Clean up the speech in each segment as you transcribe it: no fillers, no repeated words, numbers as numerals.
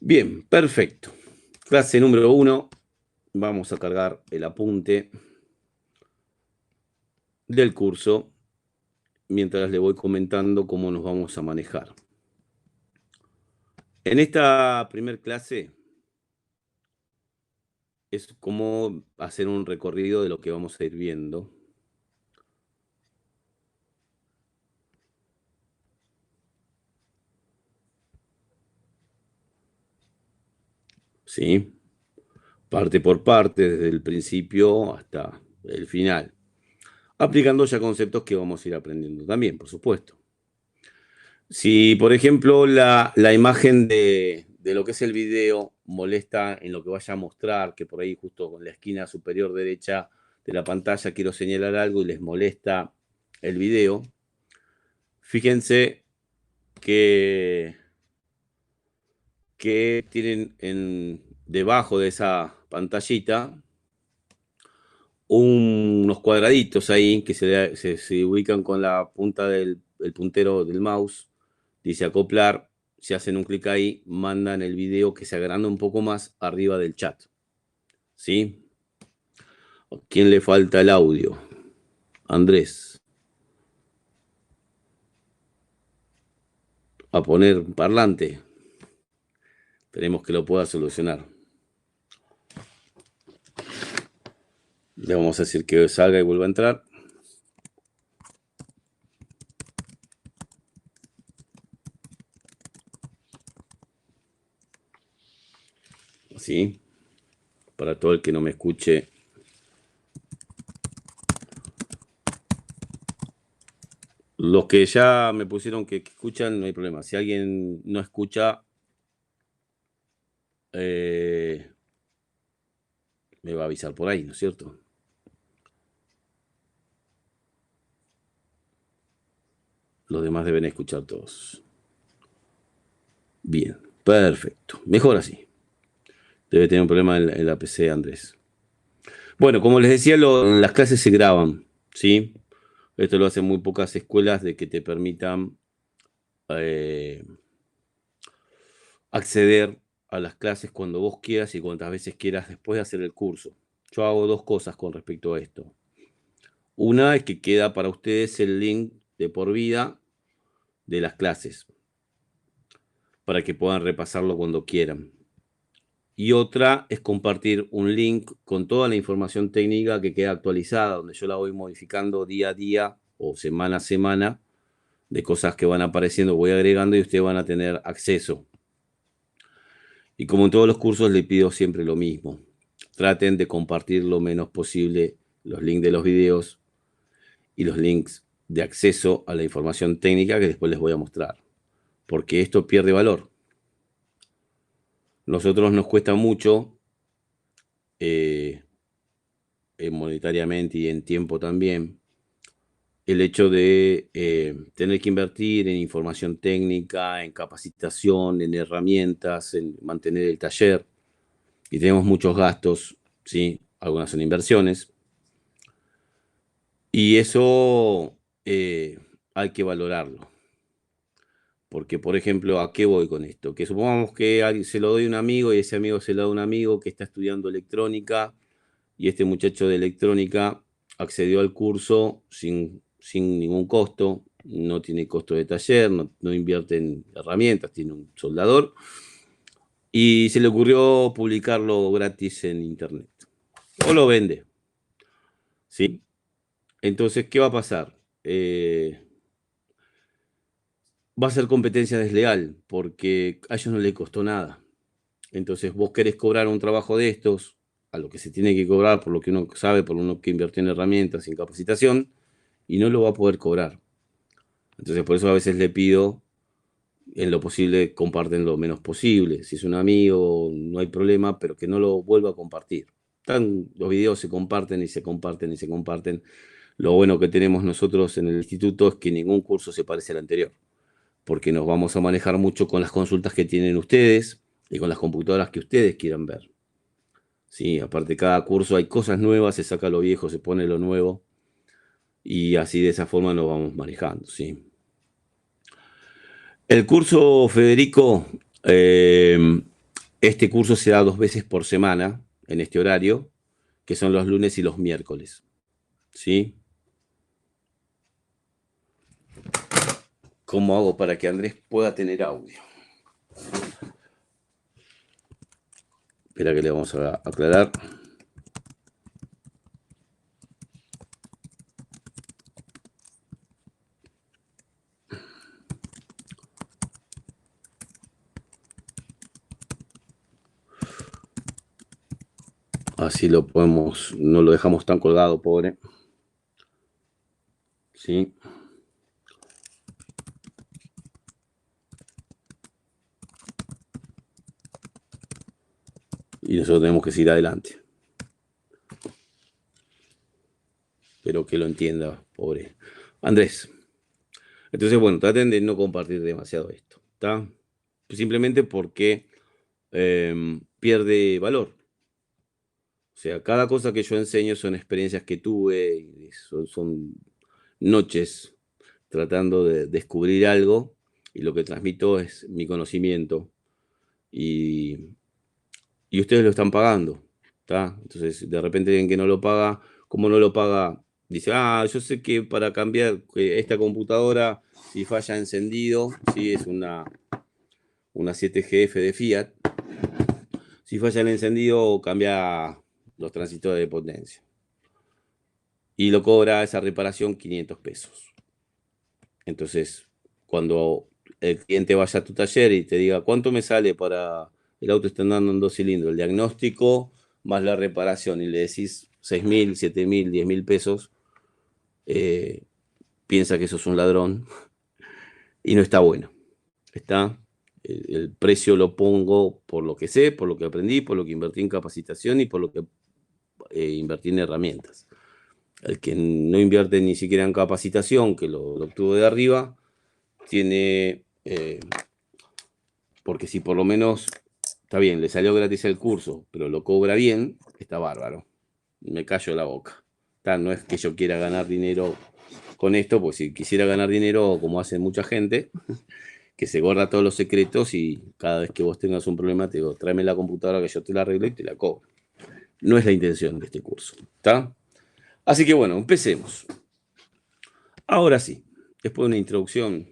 Bien, perfecto. Clase número 1. Vamos a cargar el apunte del curso mientras le voy comentando cómo nos vamos a manejar. En esta primer clase es cómo hacer un recorrido de lo que vamos a ir viendo. ¿Sí? Parte por parte, desde el principio hasta el final. Aplicando ya conceptos que vamos a ir aprendiendo también, por supuesto. Si, por ejemplo, la imagen de lo que es el video molesta en lo que vaya a mostrar, que por ahí justo en la esquina superior derecha de la pantalla quiero señalar algo y les molesta el video, fíjense que tienen debajo de esa pantallita unos cuadraditos ahí que se ubican con la punta del puntero del mouse. Dice acoplar, si hacen un clic ahí, mandan el video que se agranda un poco más arriba del chat. ¿Sí? ¿Quién le falta el audio? Andrés. A poner parlante. Esperemos que lo pueda solucionar. Le vamos a decir que salga y vuelva a entrar. ¿Sí? Para todo el que no me escuche. Los que ya me pusieron que escuchan, no hay problema. Si alguien no escucha, me va a avisar por ahí, ¿no es cierto? Los demás deben escuchar todos. Bien, perfecto. Mejor así. Debe tener un problema en la PC, Andrés. Bueno, como les decía, las clases se graban, ¿sí? Esto lo hacen muy pocas escuelas de que te permitan acceder a las clases cuando vos quieras y cuantas veces quieras después de hacer el curso. Yo hago dos cosas con respecto a esto. Una es que queda para ustedes el link de por vida de las clases, para que puedan repasarlo cuando quieran. Y otra es compartir un link con toda la información técnica que queda actualizada, donde yo la voy modificando día a día o semana a semana, de cosas que van apareciendo, voy agregando y ustedes van a tener acceso. Y como en todos los cursos, les pido siempre lo mismo. Traten de compartir lo menos posible los links de los videos y los links de acceso a la información técnica que después les voy a mostrar, porque esto pierde valor. Nosotros nos cuesta mucho monetariamente y en tiempo también, el hecho de tener que invertir en información técnica, en capacitación, en herramientas, en mantener el taller. Y tenemos muchos gastos, ¿sí? Algunas son inversiones. Y eso hay que valorarlo. Porque, por ejemplo, ¿a qué voy con esto? Que supongamos que se lo doy a un amigo y ese amigo se lo da a un amigo que está estudiando electrónica y este muchacho de electrónica accedió al curso sin ningún costo, no tiene costo de taller, no invierte en herramientas, tiene un soldador y se le ocurrió publicarlo gratis en internet o lo vende, ¿sí? Entonces, ¿qué va a pasar? Va a ser competencia desleal porque a ellos no les costó nada. Entonces vos querés cobrar un trabajo de estos, a lo que se tiene que cobrar por lo que uno sabe, por uno que invirtió en herramientas y en capacitación, y no lo va a poder cobrar. Entonces por eso a veces le pido, en lo posible, comparten lo menos posible. Si es un amigo, no hay problema, pero que no lo vuelva a compartir. Los videos se comparten y se comparten y se comparten. Lo bueno que tenemos nosotros en el instituto es que ningún curso se parece al anterior, porque nos vamos a manejar mucho con las consultas que tienen ustedes y con las computadoras que ustedes quieran ver. Sí, aparte cada curso hay cosas nuevas, se saca lo viejo, se pone lo nuevo y así de esa forma nos vamos manejando, ¿sí? El curso, Federico, Este curso se da 2 veces por semana en este horario, que son los lunes y los miércoles. ¿Sí? ¿Cómo hago para que Andrés pueda tener audio? Espera que le vamos a aclarar. Así lo podemos, no lo dejamos tan colgado, pobre. ¿Sí? Y nosotros tenemos que seguir adelante. Espero que lo entienda, pobre Andrés. Entonces, bueno, traten de no compartir demasiado esto, ¿está? Simplemente porque pierde valor. O sea, cada cosa que yo enseño son experiencias que tuve, y son noches tratando de descubrir algo, y lo que transmito es mi conocimiento. Y, y ustedes lo están pagando, ¿está? Entonces, de repente alguien que no lo paga, como no lo paga, dice, yo sé que para cambiar esta computadora, si falla encendido, si es una 7GF de Fiat, si falla el encendido, cambia los transistores de potencia. Y lo cobra esa reparación 500 pesos. Entonces, cuando el cliente vaya a tu taller y te diga, ¿cuánto me sale para el auto está andando en 2 cilindros? El diagnóstico más la reparación, y le decís 6.000, 7.000, 10.000 pesos, piensa que eso es un ladrón y no está bueno. Está, el precio lo pongo por lo que sé, por lo que aprendí, por lo que invertí en capacitación y por lo que invertí en herramientas. El que no invierte ni siquiera en capacitación, que lo obtuvo de arriba, tiene, porque si por lo menos, está bien, le salió gratis el curso, pero lo cobra bien, está bárbaro. Me callo la boca. No es que yo quiera ganar dinero con esto, pues si quisiera ganar dinero, como hace mucha gente, que se guarda todos los secretos y cada vez que vos tengas un problema te digo, tráeme la computadora que yo te la arreglo y te la cobro. No es la intención de este curso, ¿está? Así que bueno, empecemos. Ahora sí, después de una introducción,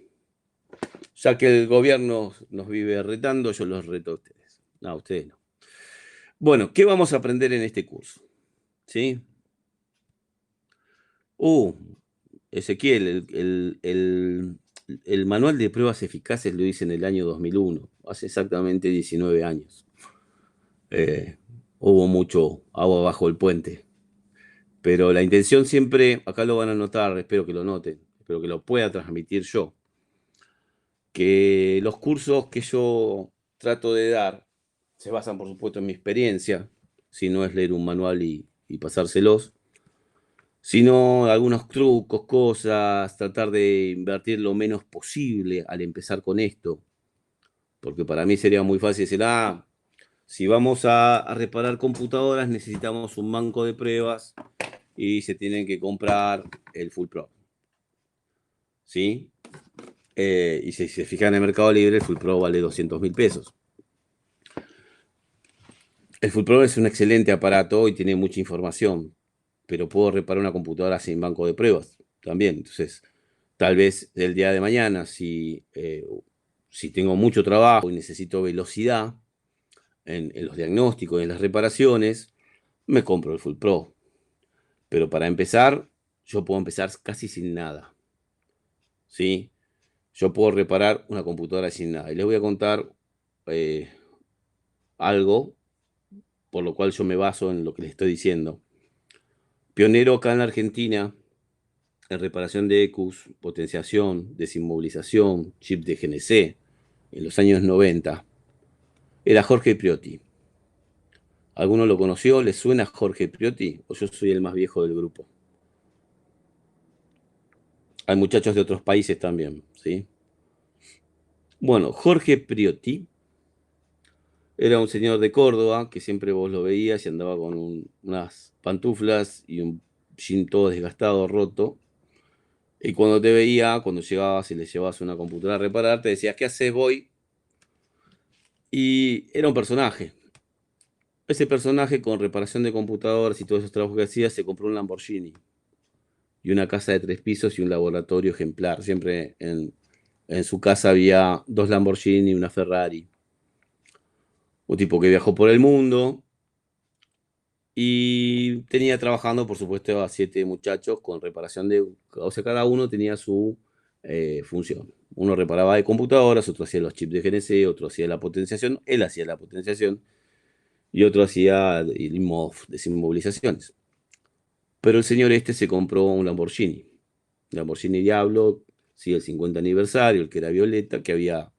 ya que el gobierno nos vive retando, yo los reto a ustedes. No, a ustedes no. Bueno, ¿qué vamos a aprender en este curso? ¿Sí? Ezequiel, el manual de pruebas eficaces lo hice en el año 2001, hace exactamente 19 años. Hubo mucho agua bajo el puente. Pero la intención siempre, acá lo van a notar, espero que lo noten, espero que lo pueda transmitir yo, que los cursos que yo trato de dar se basan, por supuesto, en mi experiencia, si no es leer un manual y pasárselos, sino algunos trucos, cosas, tratar de invertir lo menos posible al empezar con esto, porque para mí sería muy fácil decir, si vamos a reparar computadoras necesitamos un banco de pruebas y se tienen que comprar el Full Pro. ¿Sí? Y si se fijan en el Mercado Libre, el Full Pro vale 200.000 pesos. El Full Pro es un excelente aparato y tiene mucha información, pero puedo reparar una computadora sin banco de pruebas también. Entonces, tal vez el día de mañana, si tengo mucho trabajo y necesito velocidad en los diagnósticos y en las reparaciones, me compro el Full Pro. Pero para empezar, yo puedo empezar casi sin nada. ¿Sí? Yo puedo reparar una computadora sin nada. Y les voy a contar algo por lo cual yo me baso en lo que les estoy diciendo. Pionero acá en la Argentina en reparación de ECUs, potenciación, desinmovilización, chip de GNC, en los años 90, era Jorge Priotti. ¿Alguno lo conoció? ¿Le suena Jorge Priotti? ¿O yo soy el más viejo del grupo? Hay muchachos de otros países también, ¿sí? Bueno, Jorge Priotti era un señor de Córdoba que siempre vos lo veías y andaba con unas pantuflas y un jean todo desgastado, roto. Y cuando te veía, cuando llegabas y le llevabas una computadora a reparar, te decías, ¿qué haces? Voy. Y era un personaje. Ese personaje, con reparación de computadoras y todos esos trabajos que hacía, se compró un Lamborghini y una casa de 3 pisos y un laboratorio ejemplar. Siempre en su casa había 2 Lamborghini y una Ferrari. Un tipo que viajó por el mundo y tenía trabajando, por supuesto, a 7 muchachos con reparación de... O sea, cada uno tenía su función. Uno reparaba de computadoras, otro hacía los chips de GNC, otro hacía la potenciación, él hacía la potenciación y otro hacía el MOF, desinmovilizaciones. Pero el señor este se compró un Lamborghini Diablo, sí, el 50 aniversario, el que era violeta, que había,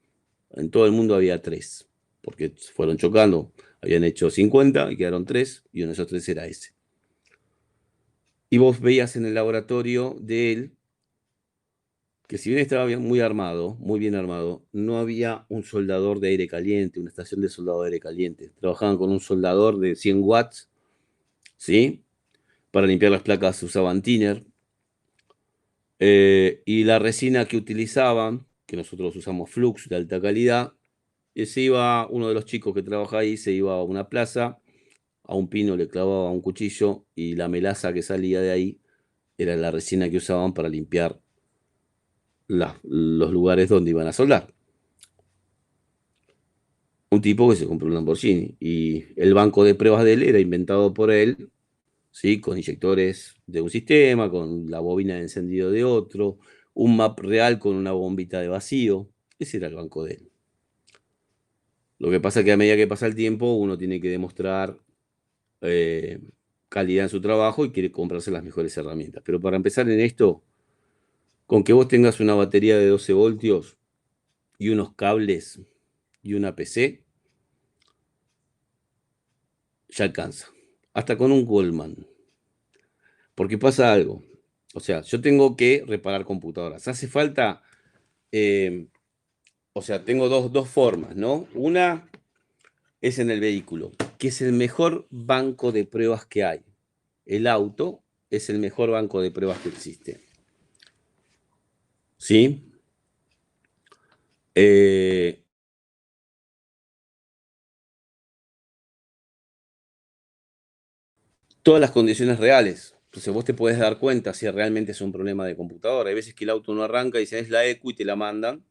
en todo el mundo había 3, porque fueron chocando, habían hecho 50 y quedaron 3, y uno de esos 3 era ese. Y vos veías en el laboratorio de él, que si bien estaba muy armado, muy bien armado, no había un soldador de aire caliente, una estación de soldado de aire caliente. Trabajaban con un soldador de 100 watts, ¿sí? Para limpiar las placas usaban thinner. Y la resina que utilizaban, que nosotros usamos Flux de alta calidad, se iba, uno de los chicos que trabaja ahí, se iba a una plaza, a un pino le clavaba un cuchillo y la melaza que salía de ahí era la resina que usaban para limpiar los lugares donde iban a soldar. Un tipo que se compró un Lamborghini y el banco de pruebas de él era inventado por él, ¿sí? Con inyectores de un sistema, con la bobina de encendido de otro, un map real con una bombita de vacío. Ese era el banco de él. Lo que pasa es que a medida que pasa el tiempo, uno tiene que demostrar eh, calidad en su trabajo y quiere comprarse las mejores herramientas. Pero para empezar en esto, con que vos tengas una batería de 12 voltios y unos cables y una PC, ya alcanza. Hasta con un Goldman. Porque pasa algo. O sea, yo tengo que reparar computadoras. Hace falta, eh, o sea, tengo dos formas, ¿no? Una es en el vehículo, que es el mejor banco de pruebas que hay. El auto es el mejor banco de pruebas que existe. ¿Sí? Eh, todas las condiciones reales. Entonces vos te podés dar cuenta si realmente es un problema de computadora. Hay veces que el auto no arranca y dicen es la ECU y te la mandan.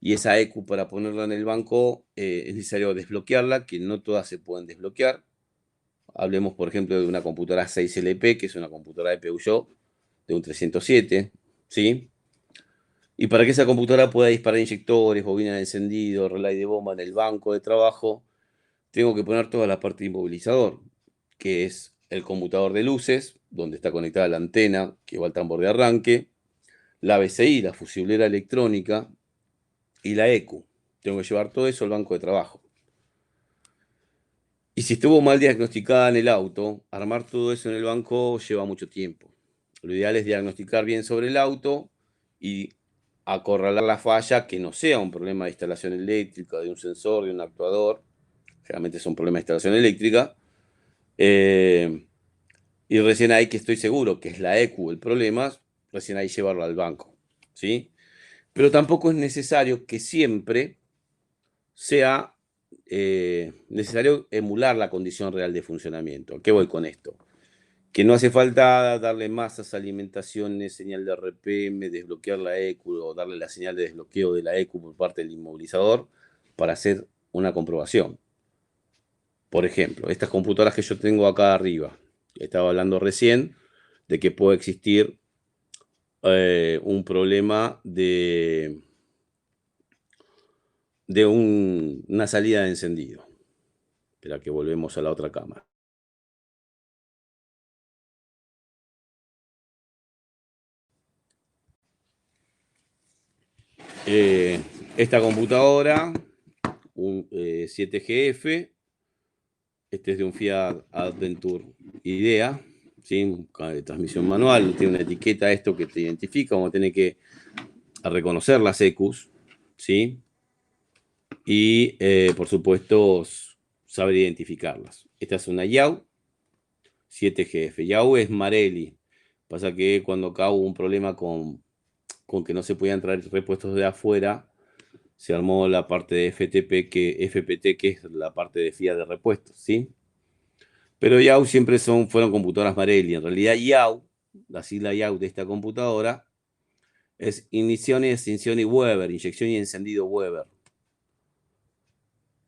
Y esa ECU para ponerla en el banco es necesario desbloquearla, que no todas se pueden desbloquear. Hablemos, por ejemplo, de una computadora 6LP, que es una computadora de Peugeot de un 307, ¿sí? Y para que esa computadora pueda disparar inyectores, bobina de encendido, relay de bomba en el banco de trabajo, tengo que poner toda la parte de inmovilizador, que es el conmutador de luces, donde está conectada la antena que va al tambor de arranque, la BCI, la fusiblera electrónica, y la ECU. Tengo que llevar todo eso al banco de trabajo. Y si estuvo mal diagnosticada en el auto, armar todo eso en el banco lleva mucho tiempo. Lo ideal es diagnosticar bien sobre el auto y acorralar la falla, que no sea un problema de instalación eléctrica, de un sensor, de un actuador. Generalmente es un problema de instalación eléctrica. Eh, y recién ahí, que estoy seguro que es la ECU el problema, recién ahí llevarlo al banco, ¿sí? Pero tampoco es necesario que siempre sea necesario emular la condición real de funcionamiento. ¿A qué voy con esto? Que no hace falta darle masas, alimentaciones, señal de RPM, desbloquear la ECU o darle la señal de desbloqueo de la ECU por parte del inmovilizador para hacer una comprobación. Por ejemplo, estas computadoras que yo tengo acá arriba, estaba hablando recién de que puede existir un problema de una salida de encendido. Espera que volvemos a la otra cámara. Eh, esta computadora, un 7GF, este es de un Fiat Adventure Idea, ¿sí? Transmisión manual, tiene una etiqueta esto que te identifica, vamos a tener que reconocer las ECUs, ¿sí? Y por supuesto saber identificarlas. Esta es una YAU 7GF. YAU es Marelli. Pasa que cuando acá hubo un problema con que no se podían traer repuestos de afuera, se armó la parte de FPT, que es la parte de FIA de repuestos, ¿sí? Pero IAU siempre fueron computadoras Marelli. En realidad IAU, la sigla IAU de esta computadora, es ignición y extinción y Weber, inyección y encendido Weber.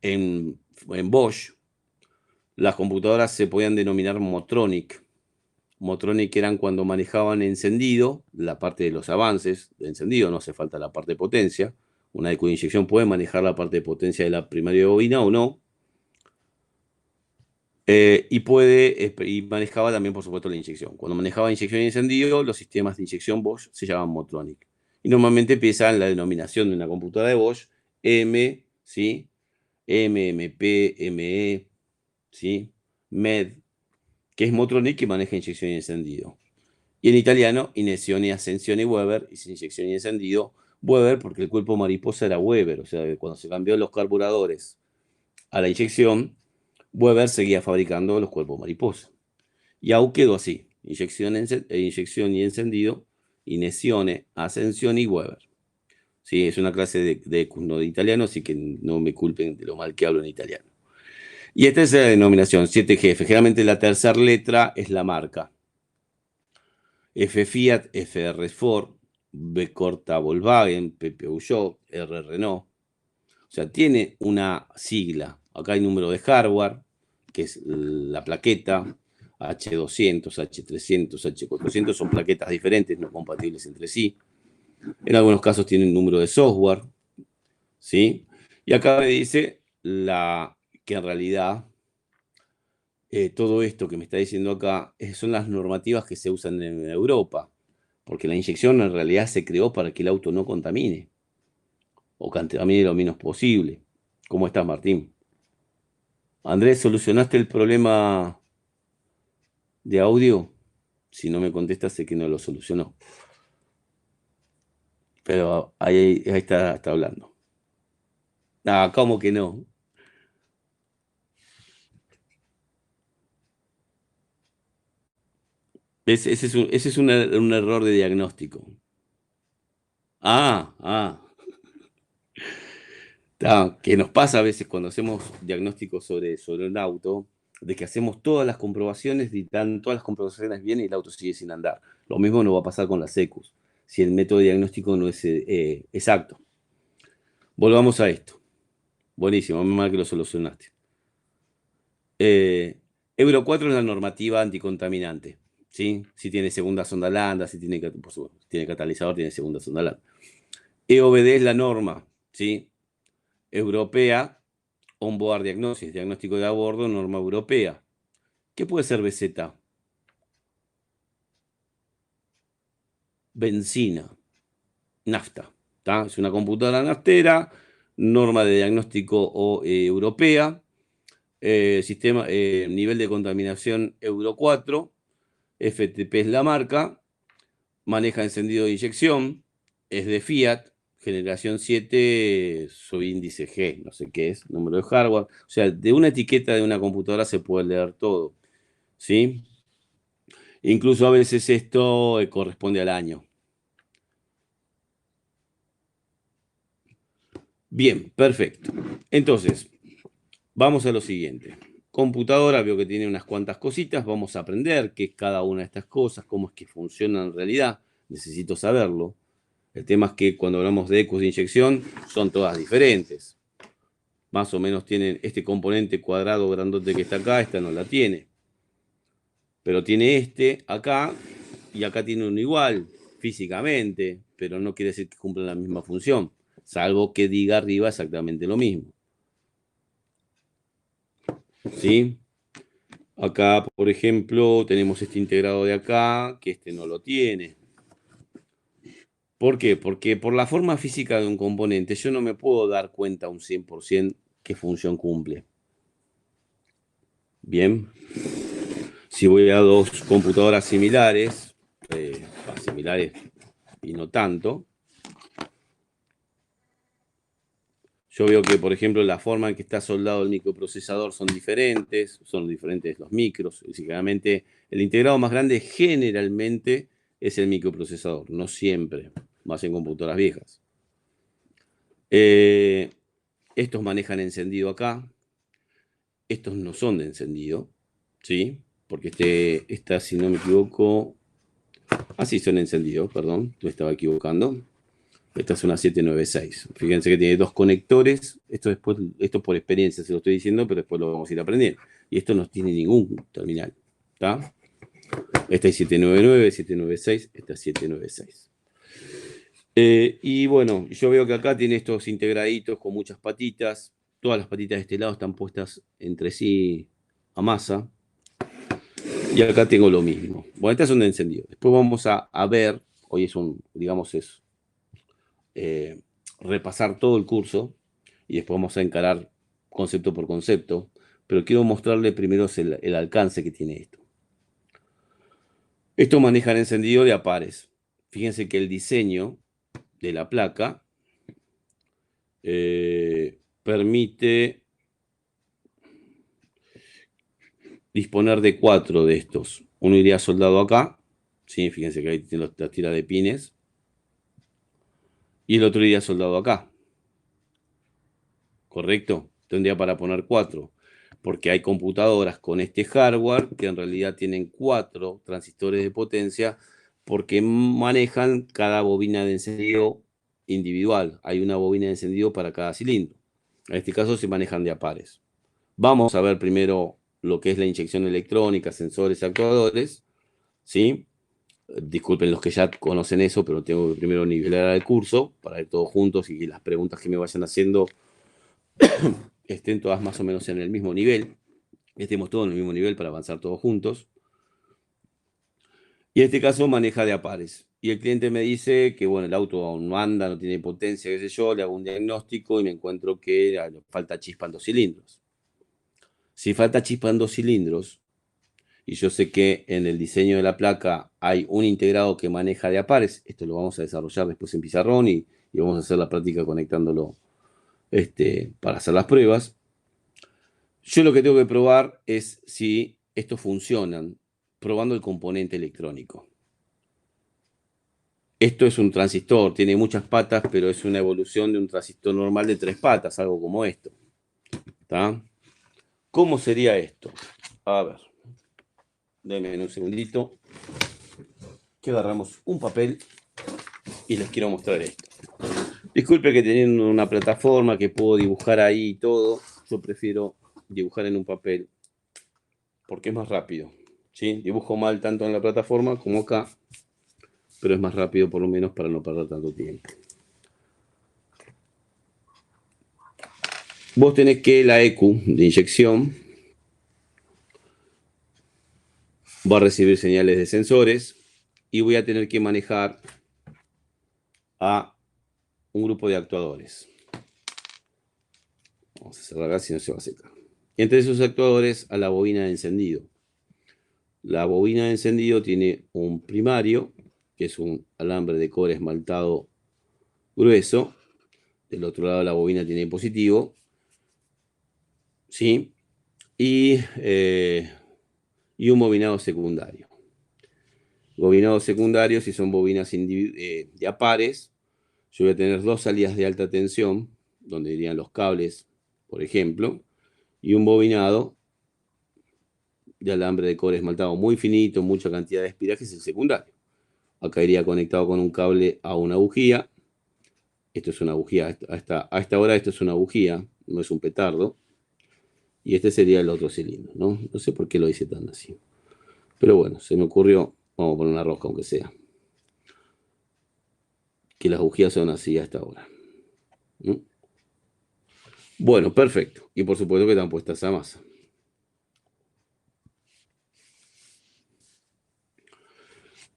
En Bosch, las computadoras se podían denominar Motronic. Motronic eran cuando manejaban encendido, la parte de los avances de encendido, no hace falta la parte de potencia. Una de inyección puede manejar la parte de potencia de la primaria de bobina o no. Y manejaba también, por supuesto, la inyección. Cuando manejaba inyección y encendido, los sistemas de inyección Bosch se llaman Motronic. Y normalmente empiezan la denominación de una computadora de Bosch, M, ¿sí? MP, ME, ¿sí? MED, que es Motronic, que maneja inyección y encendido. Y en italiano, inyección y ascensión y Weber, y sin inyección y encendido, Weber, porque el cuerpo mariposa era Weber. O sea, cuando se cambió los carburadores a la inyección, Weber seguía fabricando los cuerpos mariposa. Y aún quedó así: inyección y encendido, inyección, ascensión y Weber. Sí, es una clase no de italiano, así que no me culpen de lo mal que hablo en italiano. Y esta es la denominación, 7GF. Generalmente la tercera letra es la marca. F Fiat, FR Ford, B corta Volkswagen, P Peugeot, R Renault. O sea, tiene una sigla. Acá hay número de hardware, que es la plaqueta, H200, H300, H400, son plaquetas diferentes, no compatibles entre sí. En algunos casos tienen número de software, ¿sí? Y acá me dice que en realidad todo esto que me está diciendo acá son las normativas que se usan en Europa, porque la inyección en realidad se creó para que el auto no contamine, o contamine lo menos posible. ¿Cómo estás, Martín? Andrés, ¿solucionaste el problema de audio? Si no me contestas, sé que no lo solucionó. Pero ahí está hablando. Ah, ¿cómo que no? Ese es un error de diagnóstico. Ah. Que nos pasa a veces cuando hacemos diagnósticos sobre un auto, de que hacemos todas las comprobaciones y dan todas las comprobaciones bien y el auto sigue sin andar. Lo mismo nos va a pasar con las ECUs, si el método de diagnóstico no es exacto. Volvamos a esto. Buenísimo, menos mal que lo solucionaste. Euro 4 es la normativa anticontaminante, ¿sí? Si tiene segunda sonda lambda, si tiene, por supuesto, si tiene catalizador, tiene segunda sonda lambda. EOBD es la norma, ¿sí? Europea, Onboard Diagnosis, diagnóstico de a bordo, norma europea. ¿Qué puede ser BZ? Benzina, nafta. Es una computadora naftera, norma de diagnóstico europea, nivel de contaminación Euro 4, FTP es la marca, maneja encendido de inyección, es de Fiat, generación 7, subíndice G, no sé qué es, número de hardware. O sea, de una etiqueta de una computadora se puede leer todo, ¿sí? Incluso a veces esto corresponde al año. Bien, perfecto. Entonces, vamos a lo siguiente. Computadora, veo que tiene unas cuantas cositas. Vamos a aprender qué es cada una de estas cosas, cómo es que funcionan en realidad. Necesito saberlo. El tema es que cuando hablamos de ecos de inyección, son todas diferentes. Más o menos tienen este componente cuadrado grandote que está acá, esta no la tiene. Pero tiene este acá y acá tiene uno igual físicamente, pero no quiere decir que cumplan la misma función, salvo que diga arriba exactamente lo mismo. ¿Sí? Acá, por ejemplo, tenemos este integrado de acá, que este no lo tiene. ¿Por qué? Porque por la forma física de un componente yo no me puedo dar cuenta un 100% qué función cumple. Bien. Si voy a dos computadoras similares y no tanto, yo veo que, por ejemplo, la forma en que está soldado el microprocesador son diferentes los micros. Básicamente, el integrado más grande generalmente es el microprocesador, no siempre, más en computadoras viejas. Estos manejan encendido acá. Estos no son de encendido, ¿sí? Porque esta, si no me equivoco... sí, son encendidos, perdón, me estaba equivocando. Esta es una 796. Fíjense que tiene dos conectores. Esto por experiencia se lo estoy diciendo, pero después lo vamos a ir aprendiendo. Y esto no tiene ningún terminal. ¿Está? Esta es 799, 796, esta es 796. Y bueno, yo veo que acá tiene estos integraditos con muchas patitas. Todas las patitas de este lado están puestas entre sí a masa. Y acá tengo lo mismo. Bueno, estas son de encendido. Después vamos a ver, hoy es digamos, eh, repasar todo el curso y después vamos a encarar concepto por concepto, pero quiero mostrarle primero el alcance que tiene esto. Esto maneja el encendido de a pares. Fíjense que el diseño de la placa permite disponer de 4 de estos. Uno iría soldado acá, ¿sí? Fíjense que ahí tiene las tiras de pines, y el otro iría soldado acá. ¿Correcto? Tendría para poner 4, porque hay computadoras con este hardware que en realidad tienen 4 transistores de potencia porque manejan cada bobina de encendido individual. Hay una bobina de encendido para cada cilindro. En este caso se manejan de a pares. Vamos a ver primero lo que es la inyección electrónica, sensores, actuadores, ¿sí? Disculpen los que ya conocen eso, pero tengo que primero nivelar el curso para ir todos juntos y que las preguntas que me vayan haciendo estén todas más o menos en el mismo nivel, estemos todos en el mismo nivel para avanzar todos juntos. Y en este caso maneja de a pares. Y el cliente me dice que, bueno, el auto aún no anda, no tiene potencia, qué sé yo, le hago un diagnóstico y me encuentro que falta chispa en 2 cilindros. Si falta chispa en 2 cilindros, y yo sé que en el diseño de la placa hay un integrado que maneja de a pares, esto lo vamos a desarrollar después en pizarrón y vamos a hacer la práctica conectándolo para hacer las pruebas. Yo lo que tengo que probar es si estos funcionan, probando el componente electrónico. Esto es un transistor, tiene muchas patas, pero es una evolución de un transistor normal de 3 patas, algo como esto. ¿Está? ¿Cómo sería esto? A ver, denme un segundito, que agarramos un papel y les quiero mostrar esto. Disculpe que teniendo una plataforma que puedo dibujar ahí y todo, yo prefiero dibujar en un papel porque es más rápido. ¿Sí? Dibujo mal tanto en la plataforma como acá, pero es más rápido por lo menos para no perder tanto tiempo. Vos tenés que la EQ de inyección va a recibir señales de sensores y voy a tener que manejar a un grupo de actuadores. Vamos a cerrar acá si no se va a secar. Entre esos actuadores a la bobina de encendido. La bobina de encendido tiene un primario, que es un alambre de cobre esmaltado grueso. Del otro lado la bobina tiene positivo. ¿Sí? Y un bobinado secundario. Bobinados secundarios, si son bobinas de a pares, yo voy a tener 2 salidas de alta tensión, donde irían los cables, por ejemplo, y un bobinado de alambre de cobre esmaltado muy finito, mucha cantidad de espiraje, es el secundario. Acá iría conectado con un cable a una bujía. Esto es una bujía, a esta hora esto es una bujía, no es un petardo. Y este sería el otro cilindro, ¿no? No sé por qué lo hice tan así. Pero bueno, se me ocurrió, vamos a poner una rosca aunque sea. Que las bujías son así a esta hora. ¿No? Bueno, perfecto. Y por supuesto que están puestas a masa.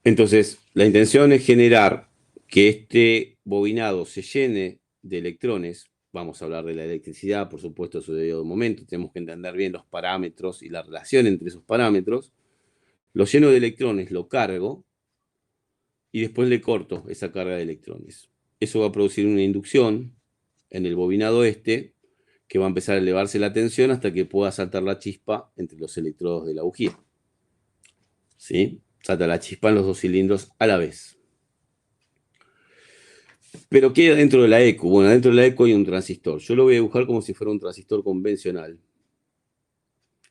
Entonces, la intención es generar que este bobinado se llene de electrones. Vamos a hablar de la electricidad, por supuesto, a su debido momento. Tenemos que entender bien los parámetros y la relación entre esos parámetros. Lo lleno de electrones, lo cargo y después le corto esa carga de electrones. Eso va a producir una inducción en el bobinado que va a empezar a elevarse la tensión hasta que pueda saltar la chispa entre los electrodos de la bujía. ¿Sí? Salta la chispa en los 2 cilindros a la vez. Pero ¿qué hay dentro de la ECU? Bueno, dentro de la ECU hay un transistor. Yo lo voy a dibujar como si fuera un transistor convencional.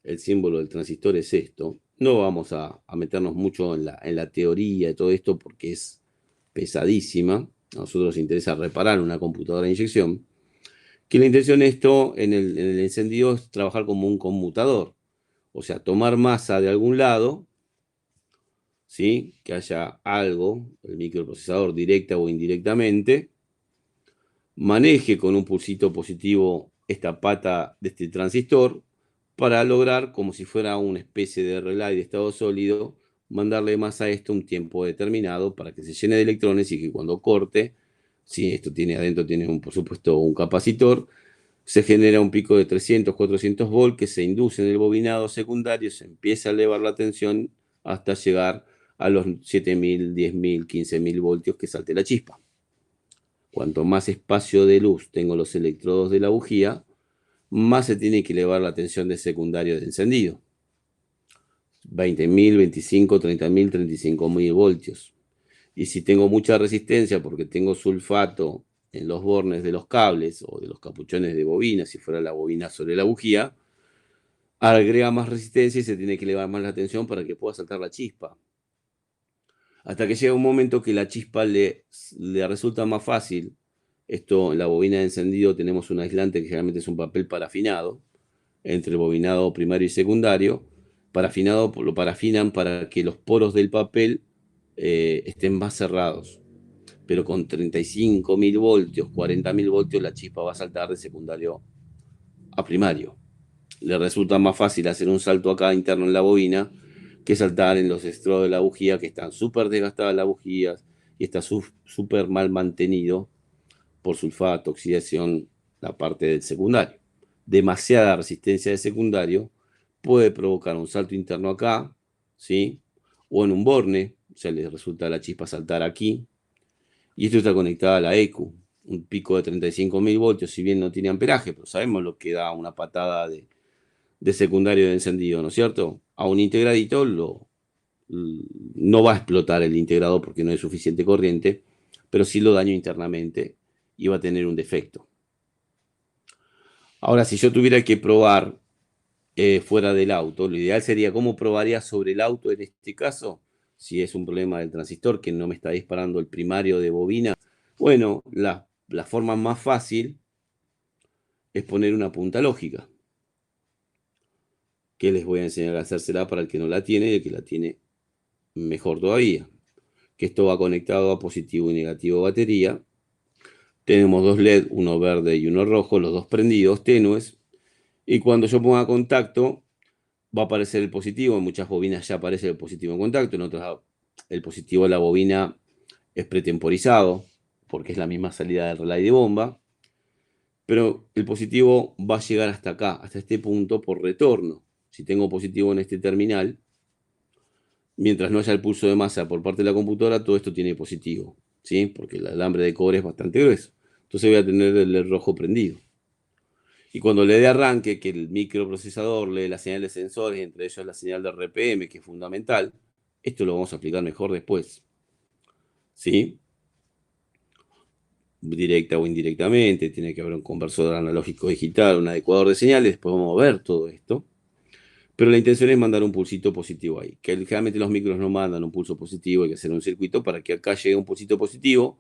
El símbolo del transistor es esto. No vamos a meternos mucho en la teoría de todo esto porque es pesadísima. A nosotros nos interesa reparar una computadora de inyección. Que la intención de esto en el encendido es trabajar como un conmutador. O sea, tomar masa de algún lado, ¿sí? Que haya algo, el microprocesador directa o indirectamente, maneje con un pulsito positivo esta pata de este transistor para lograr, como si fuera una especie de relay de estado sólido, mandarle más a esto un tiempo determinado para que se llene de electrones y que cuando corte, si esto tiene adentro, tiene por supuesto un capacitor, se genera un pico de 300, 400 volts que se induce en el bobinado secundario, se empieza a elevar la tensión hasta llegar a los 7000, 10000, 15000 voltios que salte la chispa. Cuanto más espacio de luz tengo los electrodos de la bujía, más se tiene que elevar la tensión de secundario de encendido. 20.000, 25, 30.000, 35.000 voltios. Y si tengo mucha resistencia porque tengo sulfato en los bornes de los cables o de los capuchones de bobina, si fuera la bobina sobre la bujía, agrega más resistencia y se tiene que elevar más la tensión para que pueda saltar la chispa. Hasta que llega un momento que la chispa le resulta más fácil. Esto, en la bobina de encendido tenemos un aislante que generalmente es un papel parafinado, entre el bobinado primario y secundario. Parafinado lo parafinan para que los poros del papel estén más cerrados. Pero con 35.000 voltios, 40.000 voltios, la chispa va a saltar de secundario a primario. Le resulta más fácil hacer un salto acá interno en la bobina que saltar en los electrodos de la bujía, que están súper desgastadas las bujías y está súper mal mantenido por sulfato, oxidación, la parte del secundario. Demasiada resistencia de secundario puede provocar un salto interno acá, ¿sí? O en un borne, o sea, les resulta a la chispa saltar aquí. Y esto está conectado a la ECU, un pico de 35.000 voltios, si bien no tiene amperaje, pero sabemos lo que da una patada de secundario de encendido, ¿no es cierto? A un integradito no va a explotar el integrado porque no hay suficiente corriente, pero sí lo daño internamente y va a tener un defecto. Ahora, si yo tuviera que probar fuera del auto, lo ideal sería cómo probaría sobre el auto en este caso, si es un problema del transistor que no me está disparando el primario de bobina. Bueno, la forma más fácil es poner una punta lógica, que les voy a enseñar a hacérsela para el que no la tiene y el que la tiene mejor todavía. Que esto va conectado a positivo y negativo batería. Tenemos dos LED, uno verde y uno rojo, los dos prendidos, tenues. Y cuando yo ponga contacto, va a aparecer el positivo. En muchas bobinas ya aparece el positivo en contacto, en otras el positivo de la bobina es pretemporizado, porque es la misma salida del relay de bomba. Pero el positivo va a llegar hasta acá, hasta este punto, por retorno. Si tengo positivo en este terminal, mientras no haya el pulso de masa por parte de la computadora, todo esto tiene positivo, ¿sí? Porque el alambre de cobre es bastante grueso. Entonces voy a tener el LED rojo prendido. Y cuando le dé arranque, que el microprocesador lee la señal de sensores, entre ellos la señal de RPM, que es fundamental, esto lo vamos a explicar mejor después, ¿sí? Directa o indirectamente, tiene que haber un conversor analógico digital, un adecuador de señales, después vamos a ver todo esto. Pero la intención es mandar un pulsito positivo ahí, que generalmente los micros no mandan un pulso positivo, hay que hacer un circuito para que acá llegue un pulsito positivo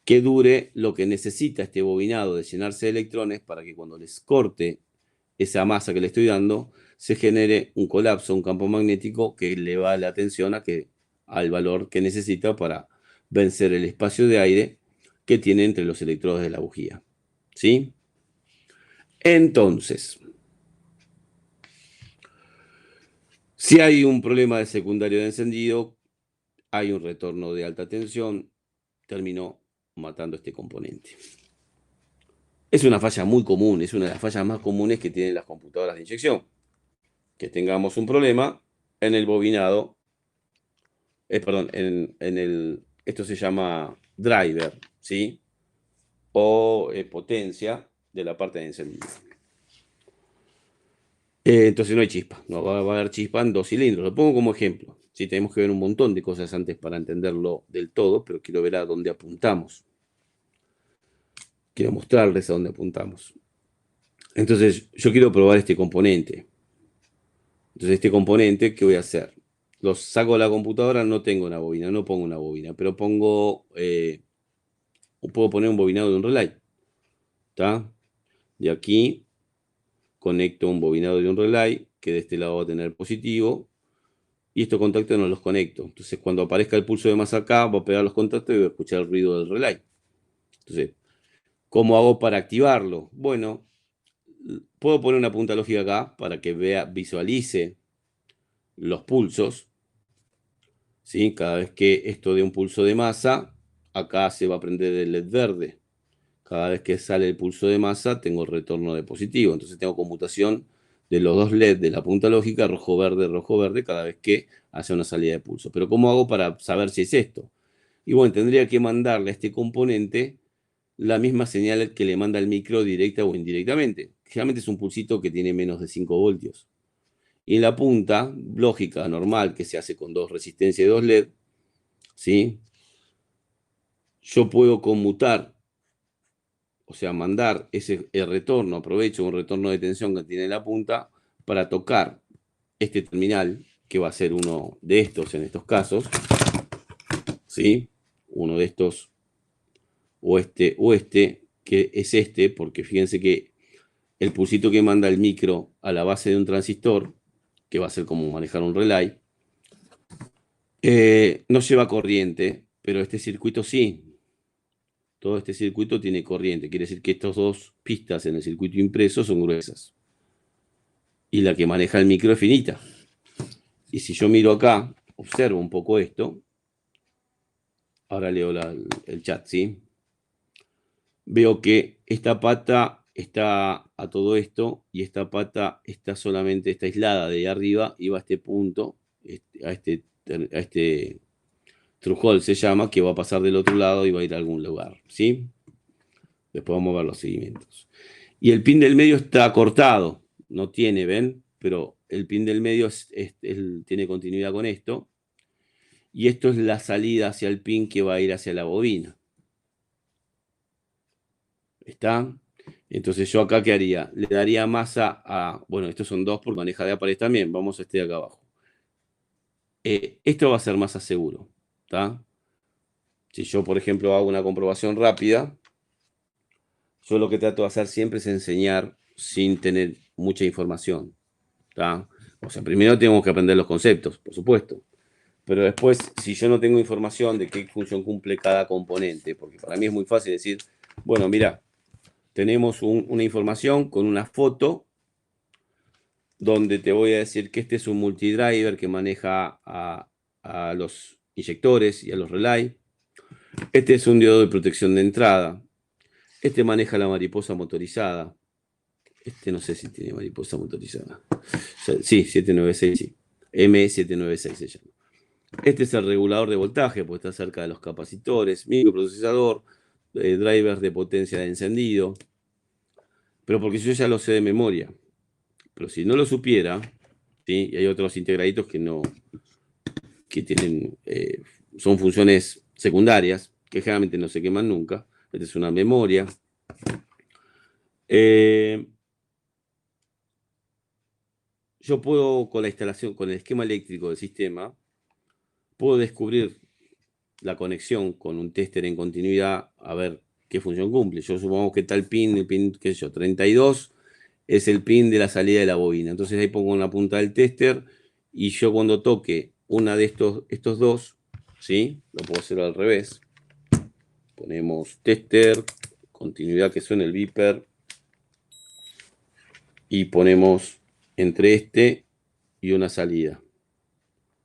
que dure lo que necesita este bobinado de llenarse de electrones para que cuando les corte esa masa que le estoy dando, se genere un colapso, un campo magnético que le va la atención al valor que necesita para vencer el espacio de aire que tiene entre los electrodos de la bujía. ¿Sí? Entonces, si hay un problema de secundario de encendido, hay un retorno de alta tensión, terminó matando este componente. Es una falla muy común, es una de las fallas más comunes que tienen las computadoras de inyección. Que tengamos un problema en el bobinado, perdón, esto se llama driver, ¿sí? O potencia de la parte de encendido. Entonces no hay chispa, no va a haber chispa en dos cilindros. Lo pongo como ejemplo. Sí, tenemos que ver un montón de cosas antes para entenderlo del todo, pero quiero ver a dónde apuntamos. quiero mostrarles a dónde apuntamos. Entonces, yo quiero probar este componente. Entonces, este componente, ¿qué voy a hacer? Lo saco de la computadora, no tengo una bobina, no pongo una bobina, pero puedo poner un bobinado de un relay. ¿Está? De aquí conecto un bobinado de un relay, que de este lado va a tener positivo, y estos contactos no los conecto. Entonces, cuando aparezca el pulso de masa acá, voy a pegar los contactos y voy a escuchar el ruido del relay. Entonces, ¿cómo hago para activarlo? Bueno, puedo poner una punta lógica acá para que visualice los pulsos. ¿Sí? Cada vez que esto dé un pulso de masa, acá se va a prender el LED verde. Cada vez que sale el pulso de masa, tengo el retorno de positivo. Entonces tengo conmutación de los dos LED de la punta lógica, rojo, verde, cada vez que hace una salida de pulso. Pero ¿cómo hago para saber si es esto? Y bueno, tendría que mandarle a este componente la misma señal que le manda el micro directa o indirectamente. Generalmente es un pulsito que tiene menos de 5 voltios. Y en la punta lógica normal que se hace con dos resistencias y dos LED, ¿sí? Yo puedo conmutar, o sea, mandar el retorno, aprovecho un retorno de tensión que tiene la punta para tocar este terminal, que va a ser uno de estos en estos casos, ¿sí? Uno de estos, o este, que es este, porque fíjense que el pulsito que manda el micro a la base de un transistor, que va a ser como manejar un relay, no lleva corriente, pero este circuito sí. Todo este circuito tiene corriente. Quiere decir que estas dos pistas en el circuito impreso son gruesas. Y la que maneja el micro es finita. Y si yo miro acá, observo un poco esto. Ahora leo el chat, ¿sí? Veo que esta pata está a todo esto y esta pata está aislada de ahí arriba y va a este punto, a este through se llama, que va a pasar del otro lado y va a ir a algún lugar, ¿sí? Después vamos a ver los seguimientos. Y el pin del medio está cortado, no tiene, ¿ven? Pero el pin del medio tiene continuidad con esto. Y esto es la salida hacia el pin que va a ir hacia la bobina. ¿Está? Entonces yo acá, ¿qué haría? Le daría masa a... Bueno, estos son dos porque maneja de pares también. Vamos a este de acá abajo. Esto va a ser masa seguro. ¿Está? Si yo, por ejemplo, hago una comprobación rápida, yo lo que trato de hacer siempre es enseñar sin tener mucha información. ¿Está? O sea, primero tenemos que aprender los conceptos, por supuesto. Pero después, si yo no tengo información de qué función cumple cada componente, porque para mí es muy fácil decir, bueno, mira, tenemos una información con una foto donde te voy a decir que este es un multidriver que maneja a los inyectores y a los relay. Este es un diodo de protección de entrada. Este maneja la mariposa motorizada. Este no sé si tiene mariposa motorizada. Sí, 796, sí. M796 se llama. Este es el regulador de voltaje, porque está cerca de los capacitores, microprocesador, drivers de potencia de encendido. Pero porque yo ya lo sé de memoria. Pero si no lo supiera, ¿sí? Y hay otros integraditos que tienen, son funciones secundarias, que generalmente no se queman nunca. Esta es una memoria. Yo puedo, con la instalación, con el esquema eléctrico del sistema, puedo descubrir la conexión con un tester en continuidad a ver qué función cumple. Yo supongo que tal pin, el pin, qué sé yo, 32, es el pin de la salida de la bobina. Entonces ahí pongo una punta del tester y yo cuando toque una de estos dos, ¿sí? Lo puedo hacer al revés. Ponemos tester, continuidad que suene el beeper y ponemos entre este y una salida.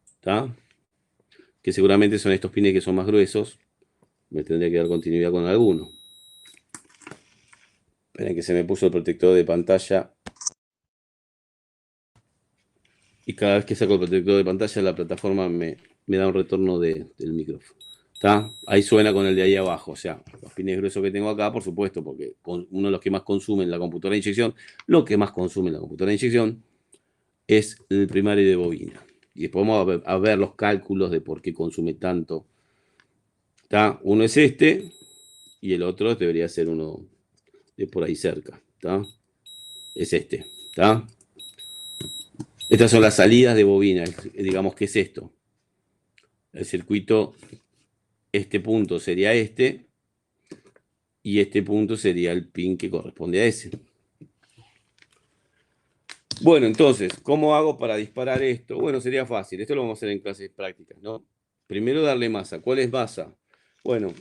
¿Está? Que seguramente son estos pines que son más gruesos. Me tendría que dar continuidad con alguno. Esperen que se me puso el protector de pantalla. Y cada vez que saco el protector de pantalla, la plataforma me da un retorno del micrófono. ¿Está? Ahí suena con el de ahí abajo. O sea, los pines gruesos que tengo acá, por supuesto, porque uno de los que más consumen la computadora de inyección, lo que más consume la computadora de inyección es el primario de bobina. Y después vamos a ver los cálculos de por qué consume tanto. ¿Está? Uno es este y el otro debería ser uno de por ahí cerca, ¿tá? Es este, ¿tá? Estas son las salidas de bobina, digamos que es esto. El circuito, este punto sería este, y este punto sería el pin que corresponde a ese. Bueno, entonces, ¿cómo hago para disparar esto? Bueno, sería fácil. Esto lo vamos a hacer en clases prácticas, ¿no? Primero darle masa. ¿Cuál es masa? Bueno,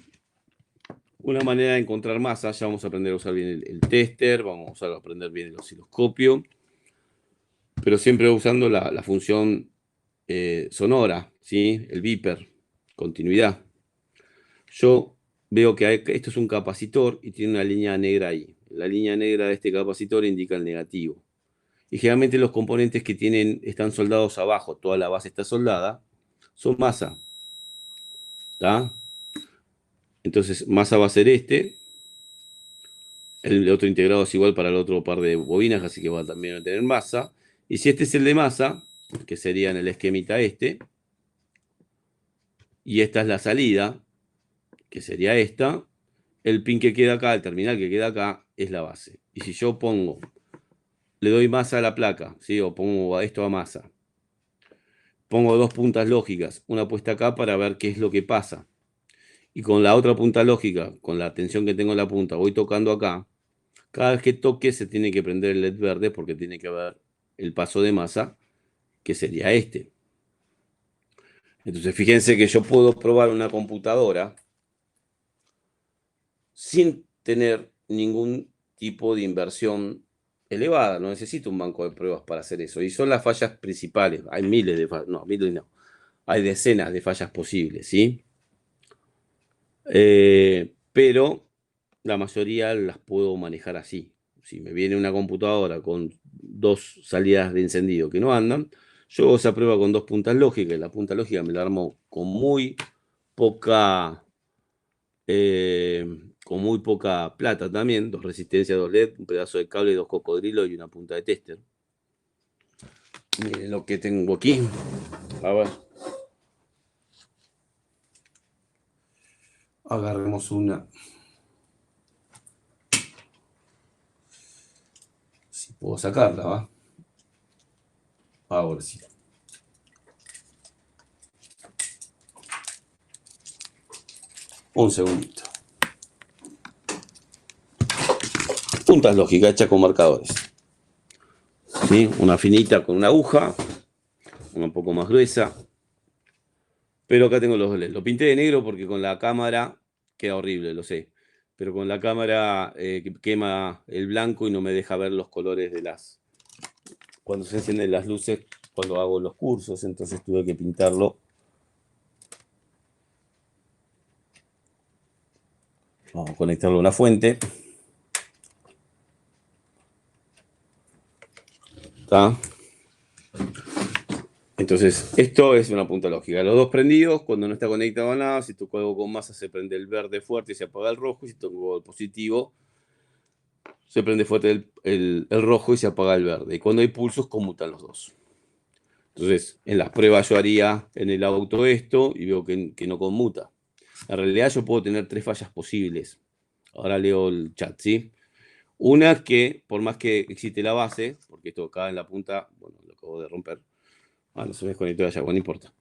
una manera de encontrar masa, ya vamos a aprender a usar bien el tester, vamos a aprender bien el osciloscopio, pero siempre usando la función sonora, ¿sí? El beeper, continuidad. Yo veo que esto es un capacitor y tiene una línea negra ahí. La línea negra de este capacitor indica el negativo. Y generalmente los componentes que están soldados abajo, toda la base está soldada, son masa. ¿Está? Entonces, masa va a ser este. El otro integrado es igual para el otro par de bobinas, así que va también a tener masa. Y si este es el de masa, que sería en el esquemita este, y esta es la salida, que sería esta, el pin que queda acá, el terminal que queda acá, es la base. Y si yo le doy masa a la placa, ¿sí? O pongo esto a masa, pongo dos puntas lógicas, una puesta acá para ver qué es lo que pasa. Y con la otra punta lógica, con la tensión que tengo en la punta, voy tocando acá. Cada vez que toque se tiene que prender el LED verde porque tiene que haber el paso de masa, que sería este. Entonces fíjense que yo puedo probar una computadora sin tener ningún tipo de inversión elevada. No necesito un banco de pruebas para hacer eso. Y son las fallas principales. Hay miles de fallas. No, miles no. Hay decenas de fallas posibles, ¿sí? Pero la mayoría las puedo manejar así. Si me viene una computadora con dos salidas de encendido que no andan, yo hago esa prueba con dos puntas lógicas. La punta lógica me la armo poca, eh, con muy poca plata también. Dos resistencias, dos LED, un pedazo de cable, dos cocodrilos y una punta de tester. Miren lo que tengo aquí. A ver. Agarremos una. Si puedo sacarla, ¿va? Ahora sí. Un segundito. Puntas lógicas hechas con marcadores. ¿Sí? Una finita con una aguja, una un poco más gruesa. Pero acá tengo los dos LEDs. Lo pinté de negro porque con la cámara queda horrible, lo sé. Pero con la cámara quema el blanco y no me deja ver los colores cuando se encienden las luces, cuando hago los cursos. Entonces tuve que pintarlo. Vamos a conectarlo a una fuente. ¿Está? Entonces, esto es una punta lógica. Los dos prendidos, cuando no está conectado a nada, si toco algo con masa se prende el verde fuerte y se apaga el rojo, y si toco el positivo, se prende fuerte el rojo y se apaga el verde. Y cuando hay pulsos, conmutan los dos. Entonces, en las pruebas yo haría en el auto esto y veo que no conmuta. En realidad yo puedo tener tres fallas posibles. Ahora leo el chat, ¿sí? Una que, por más que existe la base, porque esto acá en la punta, bueno, lo acabo de romper. Ah, no se me desconectó de allá, bueno, no importa.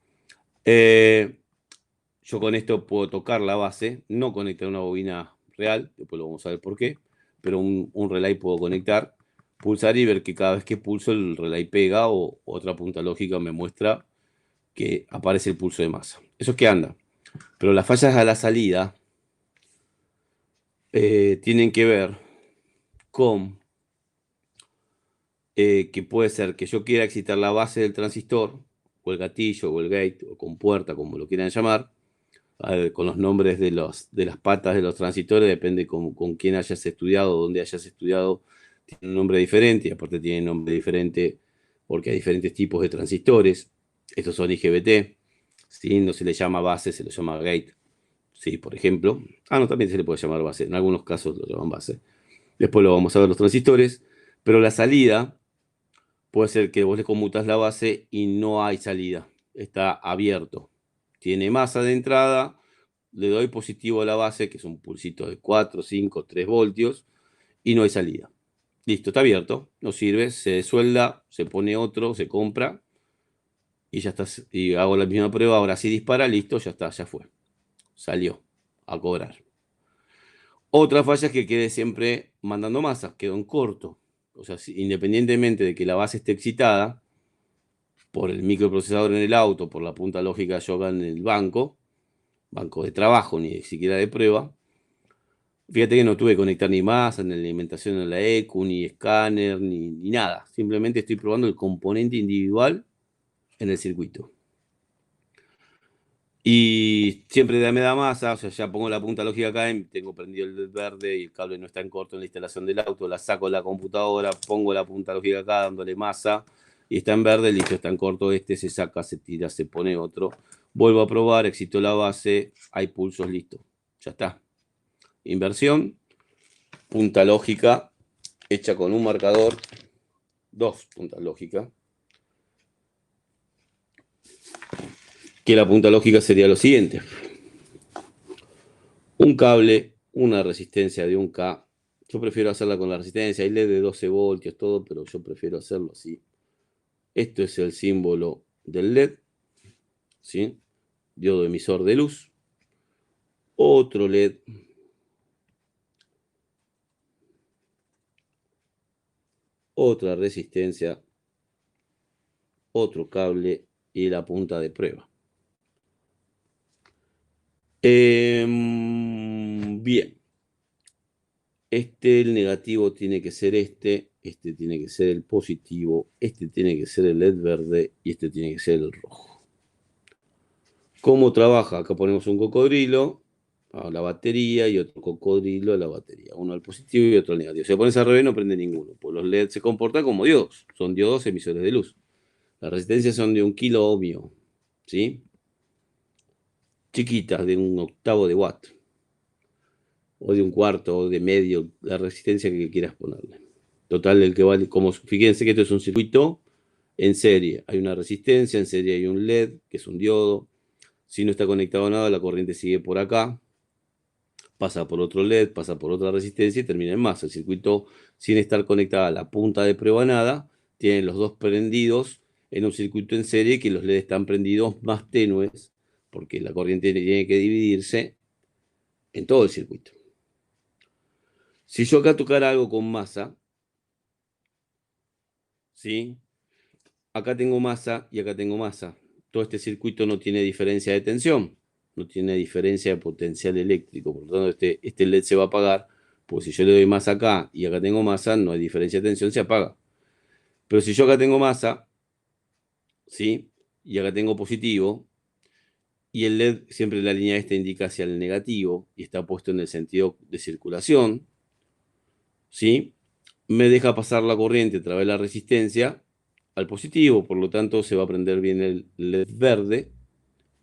Yo con esto puedo tocar la base, no conectar una bobina real, después lo vamos a ver por qué, pero un relay puedo conectar, pulsar y ver que cada vez que pulso el relay pega o otra punta lógica me muestra que aparece el pulso de masa. Eso es que anda. Pero las fallas a la salida tienen que ver con que puede ser que yo quiera excitar la base del transistor, o el gatillo, o el gate, o con puerta, como lo quieran llamar, con los nombres de las patas de los transistores, depende con quién hayas estudiado, dónde hayas estudiado, tiene un nombre diferente, y aparte tiene un nombre diferente porque hay diferentes tipos de transistores. Estos son IGBT, ¿sí? No se le llama base, se le llama gate, ¿sí? Por ejemplo. No, también se le puede llamar base, en algunos casos lo llaman base. Después lo vamos a ver los transistores, pero la salida puede ser que vos le conmutas la base y no hay salida, está abierto. Tiene masa de entrada, le doy positivo a la base, que es un pulsito de 4, 5, 3 voltios, y no hay salida. Listo, está abierto, no sirve, se desuelda, se pone otro, se compra y ya está. Y hago la misma prueba, ahora sí dispara, listo, ya está, ya fue. Salió a cobrar. Otra falla es que quede siempre mandando masa, quedó en corto. O sea, independientemente de que la base esté excitada por el microprocesador en el auto, por la punta lógica yo acá en el banco de trabajo, ni siquiera de prueba. Fíjate que no tuve que conectar ni masa, ni alimentación en la ECU, ni escáner, ni nada. Simplemente estoy probando el componente individual en el circuito. Y siempre me da masa, o sea, ya pongo la punta lógica acá, tengo prendido el LED verde y el cable no está en corto en la instalación del auto, la saco de la computadora, pongo la punta lógica acá dándole masa y está en verde, listo, está en corto este, se saca, se tira, se pone otro. Vuelvo a probar, excito la base, hay pulsos, listo, ya está. Inversión, punta lógica, hecha con un marcador, dos puntas lógicas. Que la punta lógica sería lo siguiente. Un cable, una resistencia de 1K. Yo prefiero hacerla con la resistencia. Hay LED de 12 voltios, todo, pero yo prefiero hacerlo así. Esto es el símbolo del LED. ¿Sí? Diodo emisor de luz. Otro LED. Otra resistencia. Otro cable y la punta de prueba. Bien. El negativo tiene que ser este tiene que ser el positivo, este tiene que ser el LED verde y este tiene que ser el rojo. ¿Cómo trabaja? Acá ponemos un cocodrilo a la batería y otro cocodrilo a la batería. Uno al positivo y otro al negativo. Si lo pones al revés no prende ninguno, pues los LED se comportan como diodos, son diodos emisores de luz. Las resistencias son de 1 kilo ohmio, ¿sí? Chiquitas, de 1/8 de watt. O de 1/4, o de medio, la resistencia que quieras ponerle. Total, el que vale, como fíjense que esto es un circuito en serie. Hay una resistencia, en serie hay un LED, que es un diodo. Si no está conectado a nada, la corriente sigue por acá, pasa por otro LED, pasa por otra resistencia y termina en masa. El circuito, sin estar conectada a la punta de prueba nada, tiene los dos prendidos en un circuito en serie que los LED están prendidos más tenues, porque la corriente tiene que dividirse en todo el circuito. Si yo acá tocara algo con masa, ¿sí? Acá tengo masa y acá tengo masa. Todo este circuito no tiene diferencia de tensión, no tiene diferencia de potencial eléctrico. Por lo tanto, este LED se va a apagar, porque si yo le doy masa acá y acá tengo masa, no hay diferencia de tensión, se apaga. Pero si yo acá tengo masa, ¿sí? Y acá tengo positivo, y el LED, siempre la línea esta indica hacia el negativo, y está puesto en el sentido de circulación, ¿sí? Me deja pasar la corriente a través de la resistencia al positivo, por lo tanto se va a prender bien el LED verde,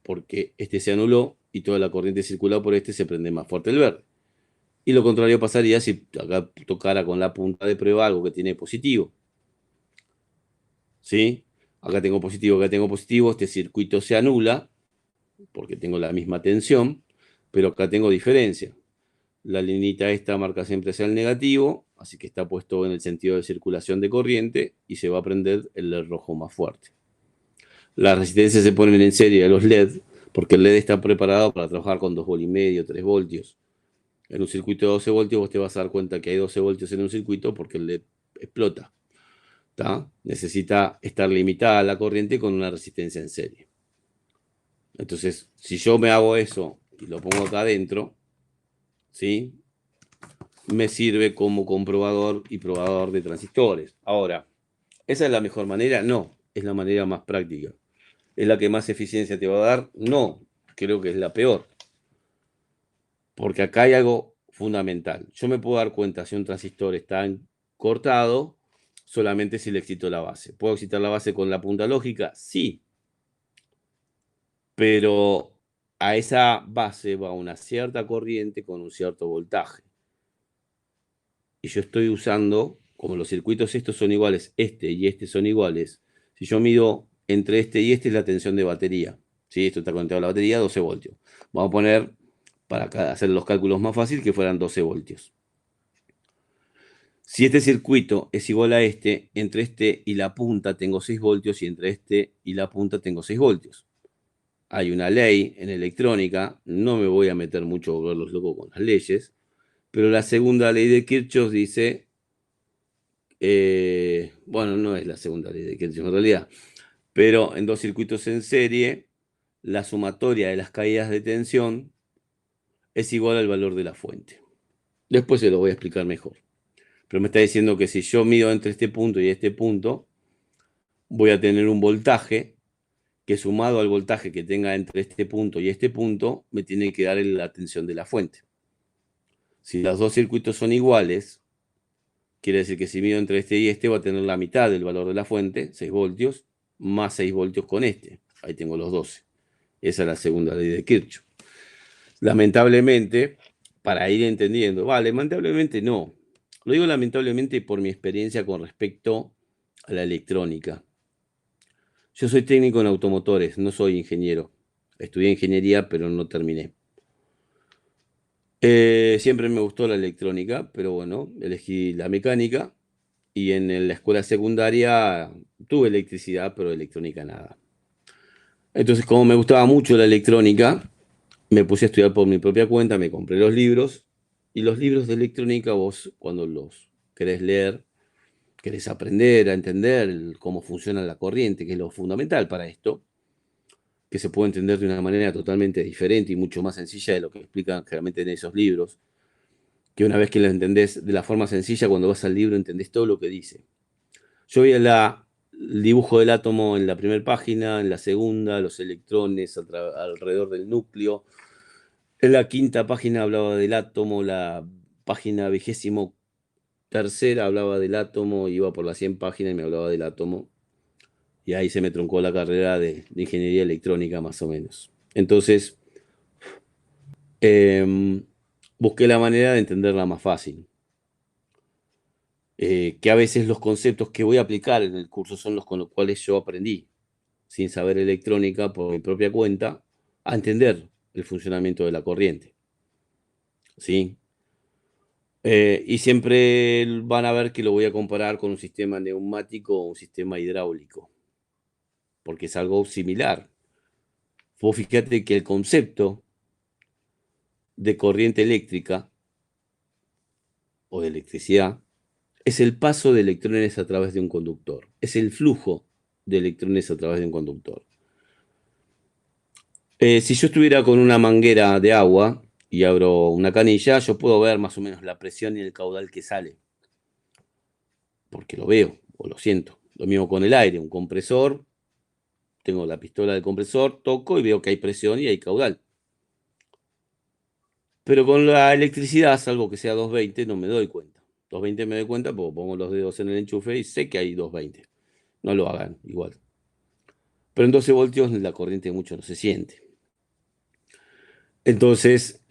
porque este se anuló y toda la corriente circula por este, se prende más fuerte el verde. Y lo contrario pasaría si acá tocara con la punta de prueba algo que tiene positivo. ¿Sí? Acá tengo positivo, este circuito se anula, porque tengo la misma tensión, pero acá tengo diferencia. La linita esta marca siempre hacia el negativo, así que está puesto en el sentido de circulación de corriente y se va a prender el LED rojo más fuerte. Las resistencias se ponen en serie de los LED, porque el LED está preparado para trabajar con 2,5 voltios, 3 voltios. En un circuito de 12 voltios vos te vas a dar cuenta que hay 12 voltios en un circuito porque el LED explota. ¿Tá? Necesita estar limitada la corriente con una resistencia en serie. Entonces, si yo me hago eso y lo pongo acá adentro, ¿sí? Me sirve como comprobador y probador de transistores. Ahora, ¿esa es la mejor manera? No, es la manera más práctica. ¿Es la que más eficiencia te va a dar? No, creo que es la peor. Porque acá hay algo fundamental. Yo me puedo dar cuenta si un transistor está cortado solamente si le excito la base. ¿Puedo excitar la base con la punta lógica? Sí. Pero a esa base va una cierta corriente con un cierto voltaje. Y yo estoy usando, como los circuitos estos son iguales, este y este son iguales, si yo mido entre este y este es la tensión de batería. ¿Sí? Esto está conectado a la batería, 12 voltios. Vamos a poner, para hacer los cálculos más fáciles, que fueran 12 voltios. Si este circuito es igual a este, entre este y la punta tengo 6 voltios y entre este y la punta tengo 6 voltios. Hay una ley en electrónica, no me voy a meter mucho a volverlos locos con las leyes, pero la segunda ley de Kirchhoff dice, bueno, no es la segunda ley de Kirchhoff en realidad, pero en dos circuitos en serie, la sumatoria de las caídas de tensión es igual al valor de la fuente. Después se lo voy a explicar mejor. Pero me está diciendo que si yo mido entre este punto y este punto, voy a tener un voltaje que sumado al voltaje que tenga entre este punto y este punto, me tiene que dar la tensión de la fuente. Si los dos circuitos son iguales, quiere decir que si mido entre este y este, va a tener la mitad del valor de la fuente, 6 voltios, más 6 voltios con este. Ahí tengo los 12. Esa es la segunda ley de Kirchhoff. Lamentablemente, para ir entendiendo, lamentablemente no. Lo digo lamentablemente por mi experiencia con respecto a la electrónica. Yo soy técnico en automotores, no soy ingeniero. Estudié ingeniería, pero no terminé. Siempre me gustó la electrónica, pero bueno, elegí la mecánica y en la escuela secundaria tuve electricidad, pero electrónica nada. Entonces, como me gustaba mucho la electrónica, me puse a estudiar por mi propia cuenta, me compré los libros y los libros de electrónica vos cuando los querés leer, querés aprender a entender cómo funciona la corriente, que es lo fundamental para esto, que se puede entender de una manera totalmente diferente y mucho más sencilla de lo que explican generalmente en esos libros, que una vez que lo entendés de la forma sencilla, cuando vas al libro entendés todo lo que dice. Yo vi el dibujo del átomo en la primera página, en la segunda, los electrones alrededor del núcleo. En la quinta página hablaba del átomo, la página 23ª hablaba del átomo, iba por las 100 páginas y me hablaba del átomo. Y ahí se me truncó la carrera de ingeniería electrónica más o menos. Entonces, busqué la manera de entenderla más fácil. Que a veces los conceptos que voy a aplicar en el curso son los con los cuales yo aprendí, sin saber electrónica por mi propia cuenta, a entender el funcionamiento de la corriente. ¿Sí? Y siempre van a ver que lo voy a comparar con un sistema neumático o un sistema hidráulico, porque es algo similar. Vos fíjate que el concepto de corriente eléctrica o de electricidad es el paso de electrones a través de un conductor, es el flujo de electrones a través de un conductor. Si yo estuviera con una manguera de agua y abro una canilla, yo puedo ver más o menos la presión y el caudal que sale, porque lo veo o lo siento. Lo mismo con el aire, un compresor, tengo la pistola del compresor, toco y veo que hay presión y hay caudal. Pero con la electricidad, salvo que sea 220, no me doy cuenta. 220 me doy cuenta porque pongo los dedos en el enchufe y sé que hay 220. No lo hagan igual. Pero en 12 voltios la corriente mucho no se siente. Entonces,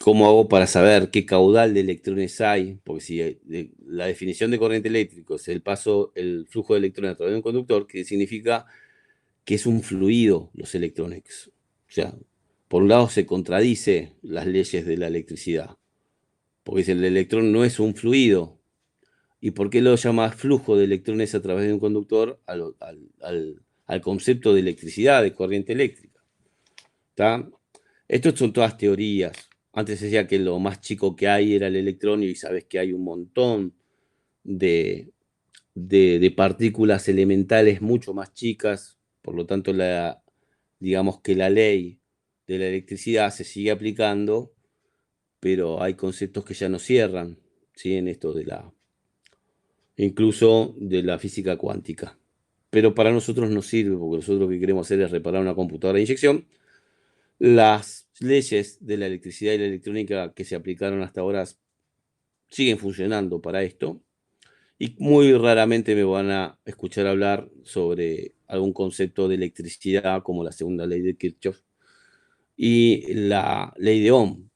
¿cómo hago para saber qué caudal de electrones hay? Porque si la definición de corriente eléctrica es el flujo de electrones a través de un conductor, que significa que es un fluido los electrones. O sea, por un lado se contradice las leyes de la electricidad, porque dice el electrón no es un fluido. ¿Y por qué lo llama flujo de electrones a través de un conductor al concepto de electricidad, de corriente eléctrica? ¿Está? Estas son todas teorías. Antes se decía que lo más chico que hay era el electrón y sabes que hay un montón de, de partículas elementales mucho más chicas, por lo tanto digamos que la ley de la electricidad se sigue aplicando, pero hay conceptos que ya no cierran, ¿sí? En esto incluso de la física cuántica. Pero para nosotros no sirve, porque nosotros lo que queremos hacer es reparar una computadora de inyección. Las leyes de la electricidad y la electrónica que se aplicaron hasta ahora siguen funcionando para esto. Y muy raramente me van a escuchar hablar sobre algún concepto de electricidad como la segunda ley de Kirchhoff y la ley de Ohm.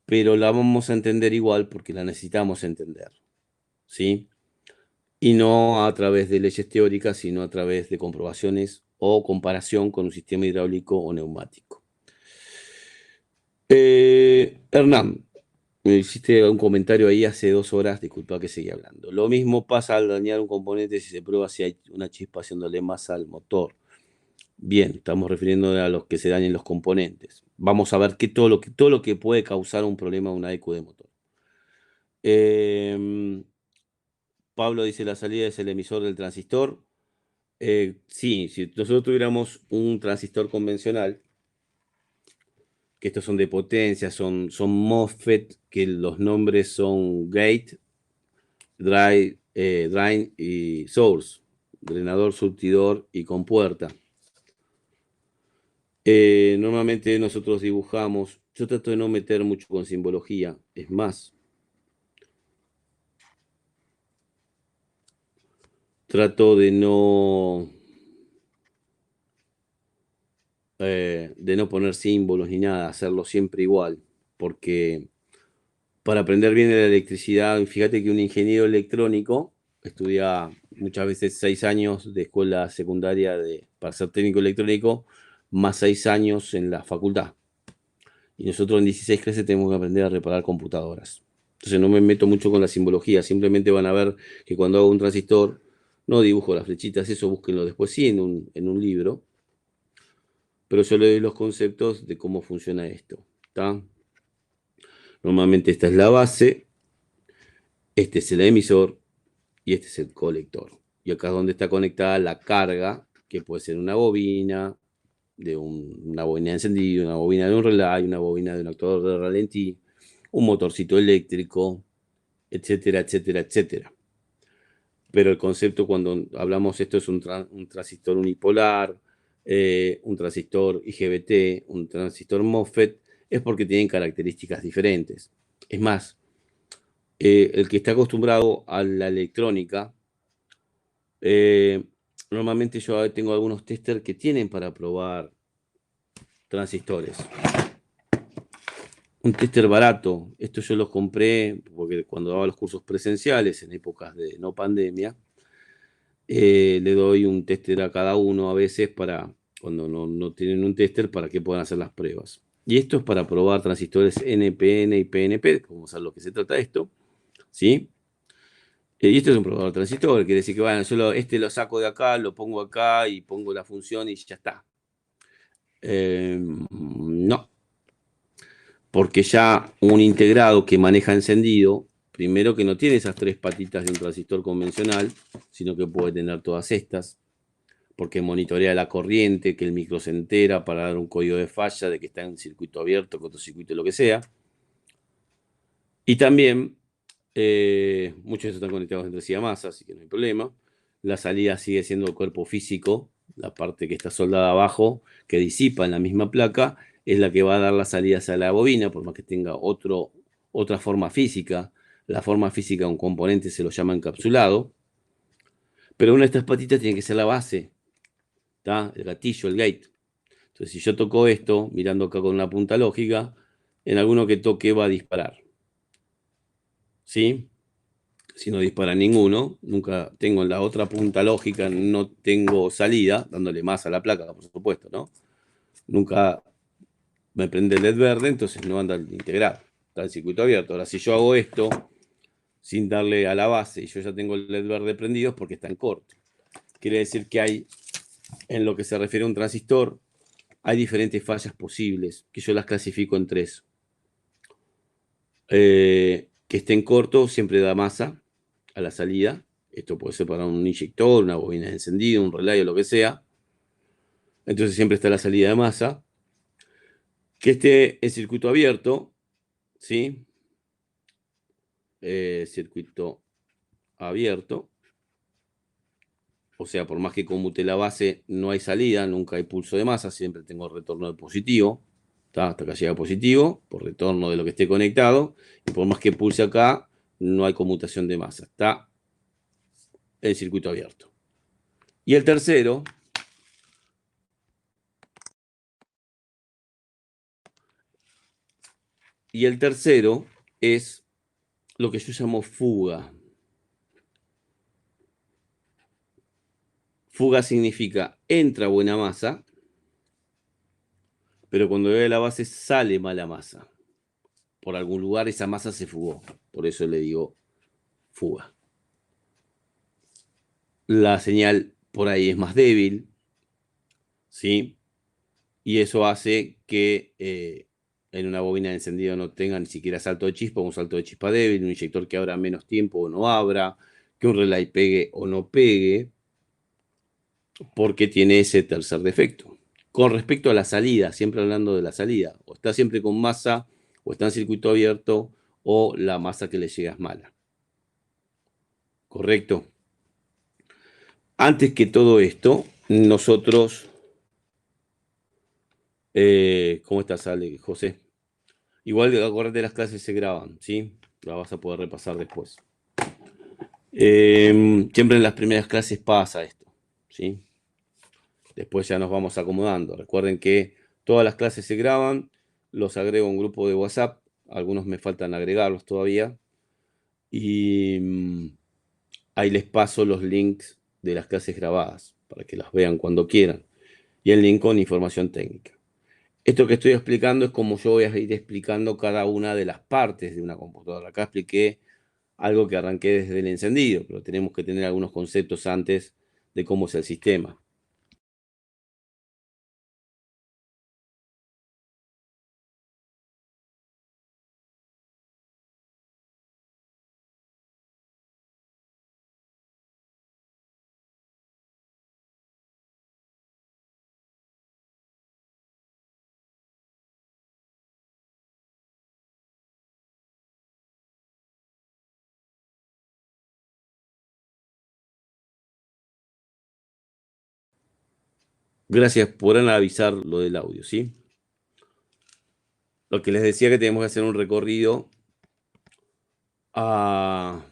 Pero la vamos a entender igual porque la necesitamos entender, ¿sí? Y no a través de leyes teóricas, sino a través de comprobaciones o comparación con un sistema hidráulico o neumático. Hernán, Me hiciste un comentario ahí hace 2 horas, disculpa que seguí hablando. Lo mismo pasa al dañar un componente si se prueba si hay una chispa haciéndole masa al motor. Bien, estamos refiriendo a los que se dañen los componentes. Vamos a ver todo lo que puede causar un problema a una ECU de motor. Em, Pablo dice la salida es el emisor del transistor. Sí, si nosotros tuviéramos un transistor convencional, que estos son de potencia, son MOSFET, que los nombres son gate, drain y source, drenador, surtidor y compuerta. Normalmente nosotros dibujamos, yo trato de no meter mucho con simbología, es más, trato de no poner símbolos ni nada, hacerlo siempre igual, porque para aprender bien de la electricidad, fíjate que un ingeniero electrónico estudia muchas veces 6 años de escuela secundaria para ser técnico electrónico, más 6 años en la facultad. Y nosotros en 16 clases tenemos que aprender a reparar computadoras. Entonces no me meto mucho con la simbología, simplemente van a ver que cuando hago un transistor, no dibujo las flechitas, eso búsquenlo después sí en un libro, pero yo le doy los conceptos de cómo funciona esto. ¿Está? Normalmente esta es la base, este es el emisor y este es el colector. Y acá es donde está conectada la carga, que puede ser una bobina, una bobina de encendido, una bobina de un relay, una bobina de un actuador de ralentí, un motorcito eléctrico, etcétera, etcétera, etcétera. Pero el concepto cuando hablamos esto es un transistor unipolar, un transistor IGBT, un transistor MOSFET, es porque tienen características diferentes. Es más, el que está acostumbrado a la electrónica, eh, normalmente yo tengo algunos testers que tienen para probar transistores. Un tester barato, esto yo los compré porque cuando daba los cursos presenciales en épocas de no pandemia, le doy un tester a cada uno a veces para, cuando no tienen un tester, para que puedan hacer las pruebas. Y esto es para probar transistores NPN y PNP, vamos a ver lo que se trata esto, ¿sí? Y esto es un probador de transistor, quiere decir que, bueno, yo lo saco de acá, lo pongo acá y pongo la función y ya está. No, porque ya un integrado que maneja encendido, primero que no tiene esas 3 patitas de un transistor convencional, sino que puede tener todas estas, porque monitorea la corriente, que el micro se entera para dar un código de falla de que está en circuito abierto, cortocircuito, lo que sea. Y también, muchos de estos están conectados entre sí a masa, así que no hay problema. La salida sigue siendo el cuerpo físico, la parte que está soldada abajo, que disipa en la misma placa, es la que va a dar las salidas a la bobina, por más que tenga otra forma física. La forma física de un componente se lo llama encapsulado, pero una de estas patitas tiene que ser la base, ¿tá? El gatillo, el gate. Entonces, si yo toco esto, mirando acá con una punta lógica, en alguno que toque va a disparar. ¿Sí? Si no dispara ninguno, nunca tengo en la otra punta lógica, no tengo salida, dándole más a la placa, por supuesto, ¿no? Nunca me prende el LED verde, entonces no anda el integrado, está el circuito abierto. Ahora, si yo hago esto sin darle a la base y yo ya tengo el LED verde prendido, es porque está en corto. Quiere decir que hay, en lo que se refiere a un transistor, hay diferentes fallas posibles, que yo las clasifico en 3. Que estén cortos siempre da masa a la salida. Esto puede ser para un inyector, una bobina de encendido, un relay o lo que sea. Entonces siempre está la salida de masa. Que esté en circuito abierto, ¿sí? Circuito abierto. O sea, por más que comute la base, no hay salida, nunca hay pulso de masa, siempre tengo retorno de positivo. ¿Tá? Hasta acá llega positivo, por retorno de lo que esté conectado. Y por más que pulse acá, no hay conmutación de masa. Está en circuito abierto. Y el tercero es lo que yo llamo fuga. Fuga significa entra buena masa, pero cuando ve la base sale mala masa. por algún lugar esa masa se fugó. Por eso le digo fuga. La señal por ahí es más débil, ¿sí? Y eso hace que en una bobina de encendido no tenga ni siquiera salto de chispa, un salto de chispa débil, un inyector que abra menos tiempo o no abra, que un relay pegue o no pegue, porque tiene ese tercer defecto. Con respecto a la salida, siempre hablando de la salida, o está siempre con masa, o está en circuito abierto, o la masa que le llega es mala. ¿Correcto? Antes que todo esto, nosotros... ¿cómo estás, Ale, José? Igual, acuérdate, las clases se graban, ¿sí? La vas a poder repasar después. Siempre en las primeras clases pasa esto, ¿sí? Después ya nos vamos acomodando. Recuerden que todas las clases se graban, los agrego a un grupo de WhatsApp, algunos me faltan agregarlos todavía, y ahí les paso los links de las clases grabadas para que las vean cuando quieran, y el link con información técnica. Esto que estoy explicando es como yo voy a ir explicando cada una de las partes de una computadora. Acá expliqué algo que arranqué desde el encendido, pero tenemos que tener algunos conceptos antes de cómo es el sistema. Gracias por avisar lo del audio, ¿sí? Lo que les decía que tenemos que hacer un recorrido a,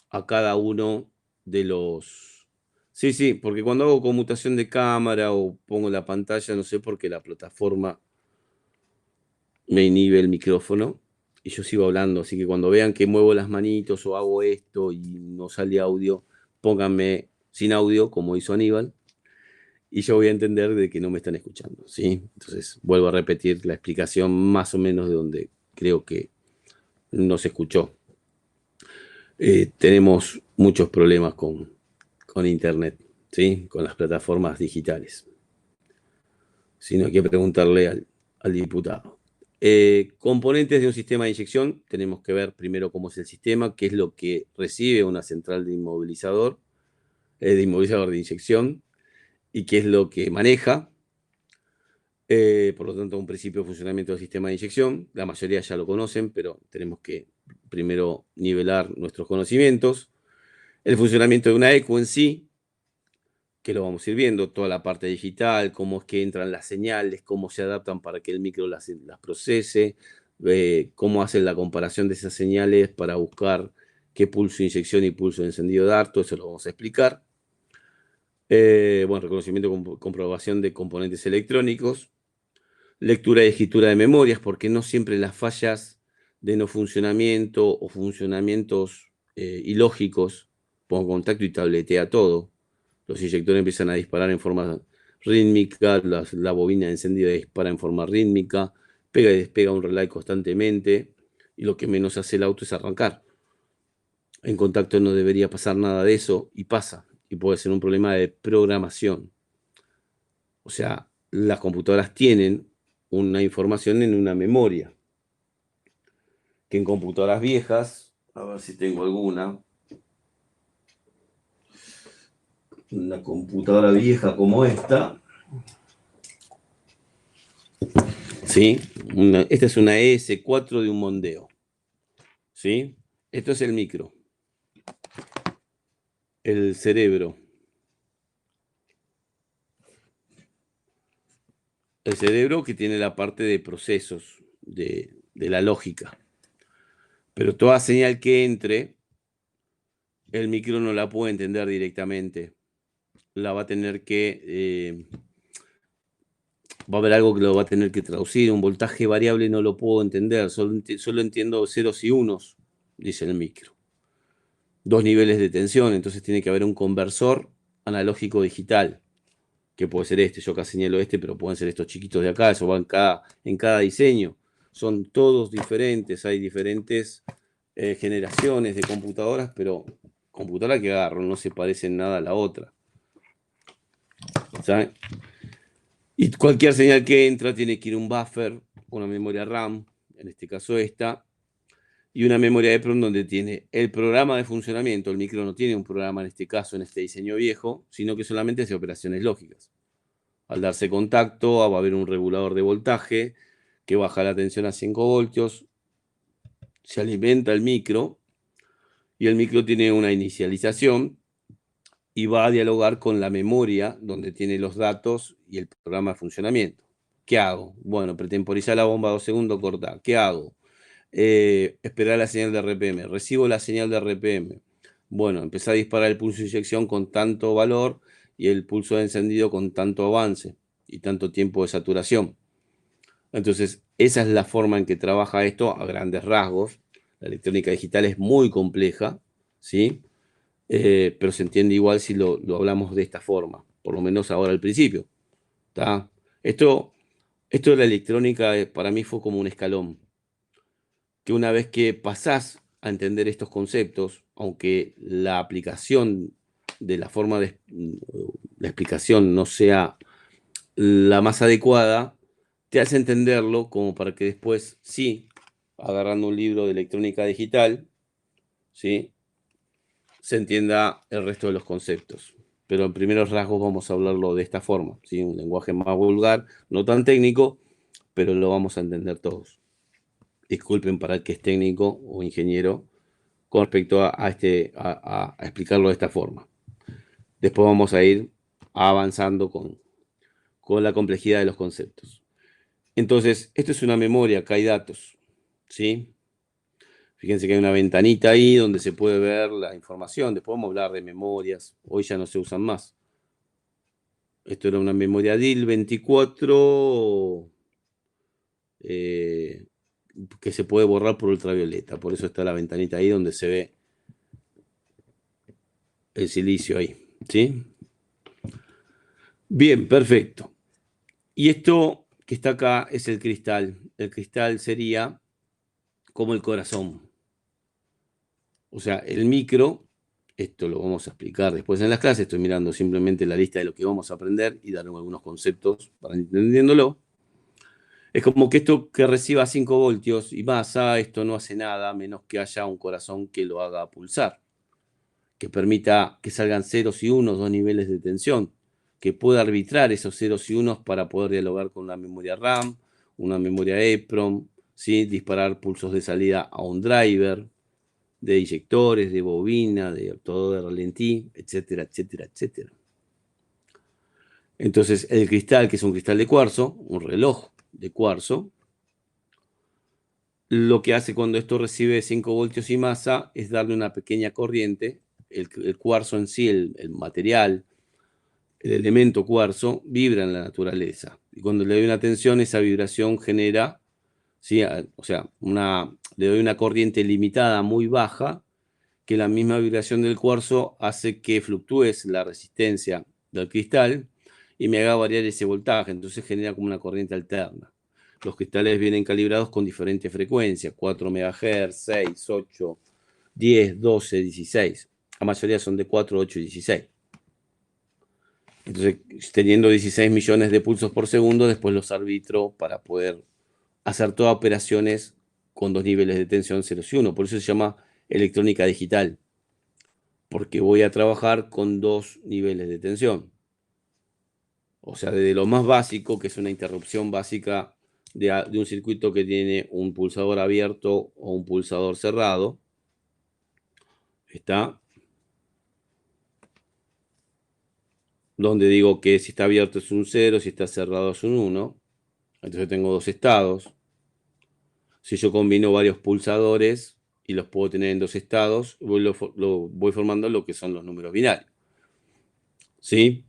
a cada uno de los... Sí, sí, porque cuando hago conmutación de cámara o pongo la pantalla, no sé por qué la plataforma me inhibe el micrófono y yo sigo hablando. Así que cuando vean que muevo las manitos o hago esto y no sale audio, pónganme sin audio, como hizo Aníbal, y yo voy a entender de que no me están escuchando, ¿sí? Entonces vuelvo a repetir la explicación más o menos de donde creo que no se escuchó. Tenemos muchos problemas con Internet, ¿sí? Con las plataformas digitales. Si no, hay que preguntarle al diputado. Componentes de un sistema de inyección, tenemos que ver primero cómo es el sistema, qué es lo que recibe una central de inmovilizador de inyección, y qué es lo que maneja. Por lo tanto, un principio de funcionamiento del sistema de inyección. La mayoría ya lo conocen, pero tenemos que primero nivelar nuestros conocimientos. El funcionamiento de una ECU en sí, que lo vamos a ir viendo, toda la parte digital, cómo es que entran las señales, cómo se adaptan para que el micro las procese, cómo hacen la comparación de esas señales para buscar qué pulso de inyección y pulso de encendido dar, todo eso lo vamos a explicar. Bueno, reconocimiento, comprobación de componentes electrónicos, lectura y escritura de memorias, porque no siempre las fallas de no funcionamiento o funcionamientos ilógicos, pongo contacto y tabletea todo. Los inyectores empiezan a disparar en forma rítmica, la bobina encendida dispara en forma rítmica, pega y despega un relay constantemente, y lo que menos hace el auto es arrancar. En contacto no debería pasar nada de eso, y pasa, y puede ser un problema de programación. O sea, las computadoras tienen una información en una memoria, que en computadoras viejas, a ver si tengo alguna, una computadora vieja como esta, ¿sí? Esta es una ES4 de un Mondeo, ¿sí? Esto es el micro, el cerebro. El cerebro que tiene la parte de procesos, de la lógica. Pero toda señal que entre, el micro no la puede entender directamente. La va a tener que... va a haber algo que lo va a tener que traducir. Un voltaje variable no lo puedo entender. Solo entiendo ceros y unos, dice el micro. Dos niveles de tensión, entonces tiene que haber un conversor analógico digital, que puede ser este, yo acá señalo este, pero pueden ser estos chiquitos de acá, eso va en cada diseño. son todos diferentes, hay diferentes generaciones de computadoras, pero computadora que agarro no se parecen nada a la otra. ¿Saben? Y cualquier señal que entra tiene que ir un buffer, una memoria RAM, en este caso esta, y una memoria EPROM donde tiene el programa de funcionamiento. El micro no tiene un programa en este caso, en este diseño viejo, sino que solamente hace operaciones lógicas. Al darse contacto va a haber un regulador de voltaje que baja la tensión a 5 voltios, se alimenta el micro y el micro tiene una inicialización y va a dialogar con la memoria donde tiene los datos y el programa de funcionamiento. ¿Qué hago? Bueno, pretemporizar la bomba 2 segundos, cortar. ¿Qué hago? Esperar la señal de RPM. Recibo la señal de RPM. Bueno, empezar a disparar el pulso de inyección con tanto valor y el pulso de encendido con tanto avance y tanto tiempo de saturación. Entonces, esa es la forma en que trabaja esto a grandes rasgos. La electrónica digital es muy compleja, ¿sí? Pero se entiende igual si lo hablamos de esta forma, por lo menos ahora al principio. ¿Tá? Esto de la electrónica para mí fue como un escalón, que una vez que pasás a entender estos conceptos, aunque la aplicación de la forma de la explicación no sea la más adecuada, te hace entenderlo como para que después, sí, agarrando un libro de electrónica digital, ¿sí?, se entienda el resto de los conceptos. Pero en primeros rasgos vamos a hablarlo de esta forma, ¿sí? Un lenguaje más vulgar, no tan técnico, pero lo vamos a entender todos. Disculpen para el que es técnico o ingeniero con respecto a explicarlo de esta forma. Después vamos a ir avanzando con la complejidad de los conceptos. Entonces, esto es una memoria, acá hay datos, ¿sí? Fíjense que hay una ventanita ahí donde se puede ver la información. Después vamos a hablar de memorias. Hoy ya no se usan más. Esto era una memoria DIL 24 que se puede borrar por ultravioleta. Por eso está la ventanita ahí donde se ve el silicio ahí, ¿sí? Bien, perfecto. Y esto que está acá es el cristal. El cristal sería como el corazón. O sea, el micro, esto lo vamos a explicar después en las clases, estoy mirando simplemente la lista de lo que vamos a aprender y dar algunos conceptos para entendiéndolo. Es como que esto que reciba 5 voltios y masa, esto no hace nada menos que haya un corazón que lo haga pulsar, que permita que salgan ceros y unos, dos niveles de tensión, que pueda arbitrar esos ceros y unos para poder dialogar con una memoria RAM, una memoria EEPROM, ¿sí?, disparar pulsos de salida a un driver, de inyectores, de bobina, de todo de ralentí, etcétera, etcétera, etcétera. Entonces, el cristal, que es un cristal de cuarzo, un reloj de cuarzo, lo que hace cuando esto recibe 5 voltios y masa es darle una pequeña corriente. El cuarzo en sí, el material, el elemento cuarzo, vibra en la naturaleza. Y cuando le doy una tensión, esa vibración genera, ¿sí?, o sea, le doy una corriente limitada muy baja, que la misma vibración del cuarzo hace que fluctúe la resistencia del cristal y me haga variar ese voltaje. Entonces genera como una corriente alterna. Los cristales vienen calibrados con diferentes frecuencias, 4 MHz, 6, 8, 10, 12, 16. La mayoría son de 4, 8 y 16. Entonces, teniendo 16 millones de pulsos por segundo, después los arbitro para poder hacer todas operaciones con dos niveles de tensión 0 y 1. Por eso se llama electrónica digital, porque voy a trabajar con dos niveles de tensión. O sea, desde lo más básico, que es una interrupción básica de un circuito que tiene un pulsador abierto o un pulsador cerrado. Está. Donde digo que si está abierto es un 0, si está cerrado es un 1. Entonces tengo dos estados. Si yo combino varios pulsadores y los puedo tener en dos estados, voy formando lo que son los números binarios. ¿Sí?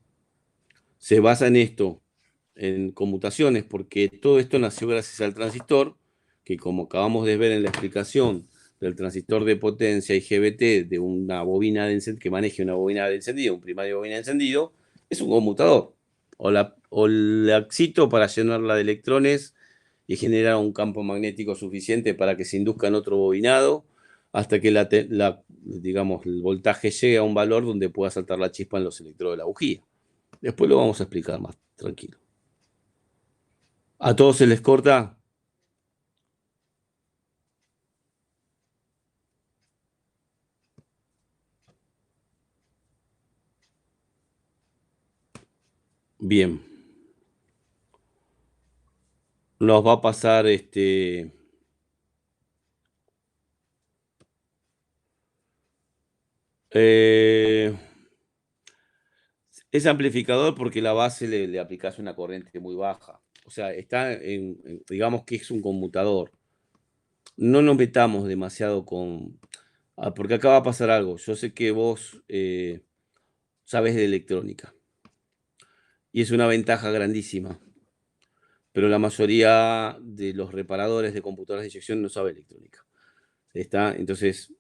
Se basa en esto, en conmutaciones, porque todo esto nació gracias al transistor, que como acabamos de ver en la explicación del transistor de potencia IGBT de una bobina de encendido, que maneje una bobina de encendido, un primario de bobina de encendido, es un conmutador. O la excito para llenarla de electrones y genera un campo magnético suficiente para que se induzca en otro bobinado hasta que digamos, el voltaje llegue a un valor donde pueda saltar la chispa en los electrodos de la bujía. Después lo vamos a explicar más tranquilo. ¿A todos se les corta? Bien. Nos va a pasar es amplificador porque la base le aplicas una corriente muy baja. O sea, digamos que es un conmutador. No nos metamos demasiado porque acá va a pasar algo. Yo sé que vos sabes de electrónica y es una ventaja grandísima, pero la mayoría de los reparadores de computadoras de inyección no sabe electrónica. Entonces,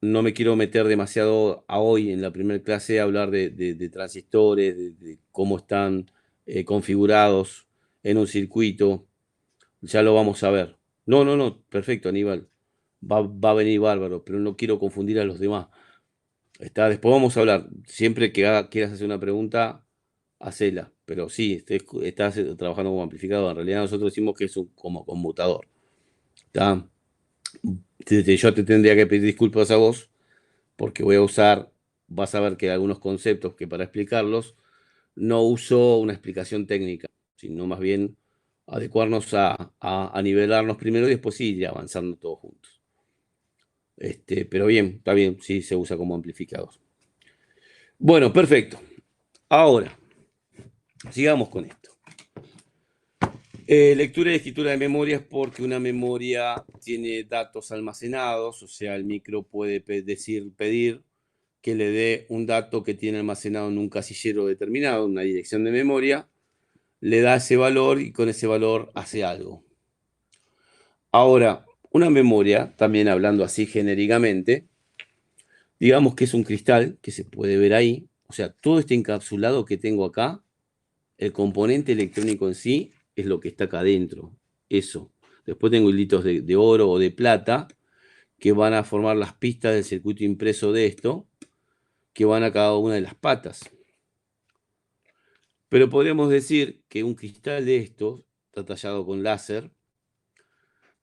no me quiero meter demasiado a hoy en la primera clase a hablar de transistores, de cómo están configurados en un circuito. Ya lo vamos a ver. No, no, no, perfecto, Aníbal. Va a venir bárbaro, pero no quiero confundir a los demás. Después vamos a hablar. Siempre que quieras hacer una pregunta, hacela. Pero sí, estás trabajando como amplificador. En realidad nosotros decimos que es como conmutador. ¿Está? Yo te tendría que pedir disculpas a vos porque vas a ver que hay algunos conceptos que para explicarlos no uso una explicación técnica, sino más bien adecuarnos a nivelarnos primero y después sí ir avanzando todos juntos. Pero bien, está bien, sí se usa como amplificador. Bueno, perfecto. Ahora, sigamos con esto. Lectura y escritura de memoria es porque una memoria tiene datos almacenados, o sea, el micro puede pedir que le dé un dato que tiene almacenado en un casillero determinado, una dirección de memoria, le da ese valor y con ese valor hace algo. Ahora, una memoria, también hablando así genéricamente, digamos que es un cristal que se puede ver ahí, o sea, todo este encapsulado que tengo acá, el componente electrónico en sí es lo que está acá adentro, eso. Después tengo hilitos de oro o de plata que van a formar las pistas del circuito impreso de esto, que van a cada una de las patas. Pero podríamos decir que un cristal de estos está tallado con láser,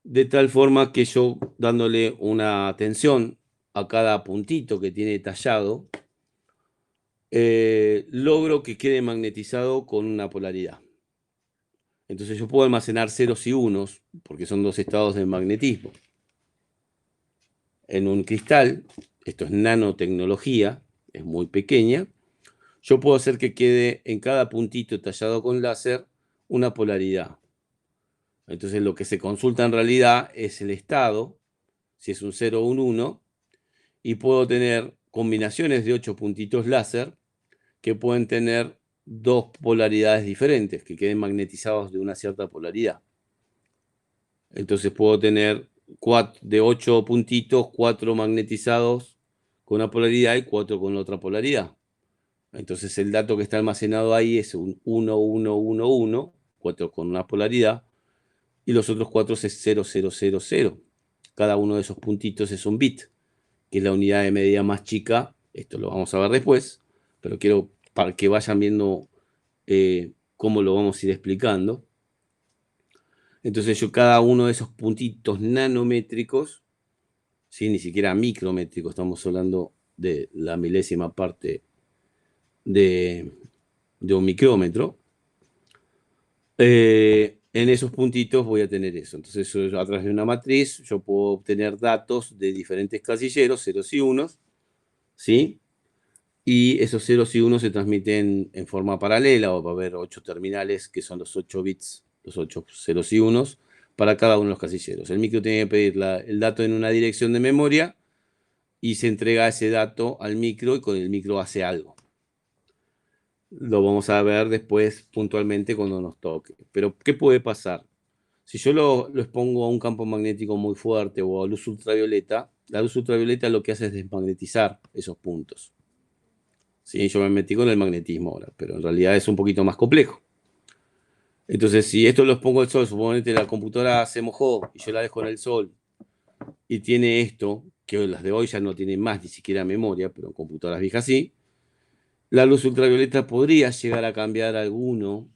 de tal forma que yo dándole una tensión a cada puntito que tiene tallado, logro que quede magnetizado con una polaridad. Entonces yo puedo almacenar ceros y unos, porque son dos estados de magnetismo. En un cristal, esto es nanotecnología, es muy pequeña, yo puedo hacer que quede en cada puntito tallado con láser una polaridad. Entonces lo que se consulta en realidad es el estado, si es un 0 o un 1, y puedo tener combinaciones de 8 puntitos láser que pueden tener dos polaridades diferentes, que queden magnetizados de una cierta polaridad. Entonces puedo tener de 8 puntitos, 4 magnetizados con una polaridad y 4 con otra polaridad. Entonces el dato que está almacenado ahí es un 1, 1, 1, 1, 4 con una polaridad, y los otros 4 es 0, 0, 0, 0. Cada uno de esos puntitos es un bit, que es la unidad de medida más chica. Esto lo vamos a ver después, pero quiero para que vayan viendo cómo lo vamos a ir explicando. Entonces yo cada uno de esos puntitos nanométricos, ¿sí? Ni siquiera micrométricos, estamos hablando de la milésima parte de un micrómetro, en esos puntitos voy a tener eso. Entonces yo, a través de una matriz yo puedo obtener datos de diferentes casilleros, ceros y unos, ¿sí? Y esos ceros y unos se transmiten en forma paralela, o va a haber 8 terminales que son los 8 bits, los 8 ceros y unos, para cada uno de los casilleros. El micro tiene que pedir el dato en una dirección de memoria y se entrega ese dato al micro y con el micro hace algo. Lo vamos a ver después puntualmente cuando nos toque. Pero, ¿qué puede pasar? Si yo lo expongo a un campo magnético muy fuerte o a luz ultravioleta, la luz ultravioleta lo que hace es desmagnetizar esos puntos. Sí, yo me metí con el magnetismo ahora, pero en realidad es un poquito más complejo. Entonces, si esto lo pongo al sol, suponete la computadora se mojó y yo la dejo en el sol y tiene esto, que las de hoy ya no tienen más ni siquiera memoria, pero en computadoras viejas sí, la luz ultravioleta podría llegar a cambiar alguno,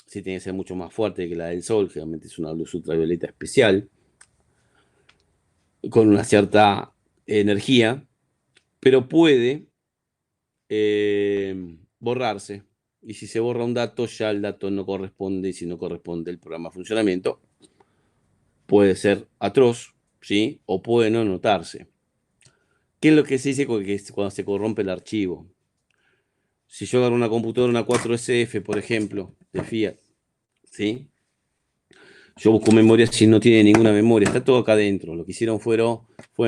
si tiene que ser mucho más fuerte que la del sol, generalmente es una luz ultravioleta especial, con una cierta energía, pero puede borrarse. Y si se borra un dato, ya el dato no corresponde, y si no corresponde el programa de funcionamiento, puede ser atroz, ¿sí? O puede no notarse. ¿Qué es lo que se dice cuando se corrompe el archivo? Si yo agarro una computadora, una 4SF, por ejemplo, de Fiat, ¿sí? Yo busco memoria si no tiene ninguna memoria, está todo acá adentro. Lo que hicieron fue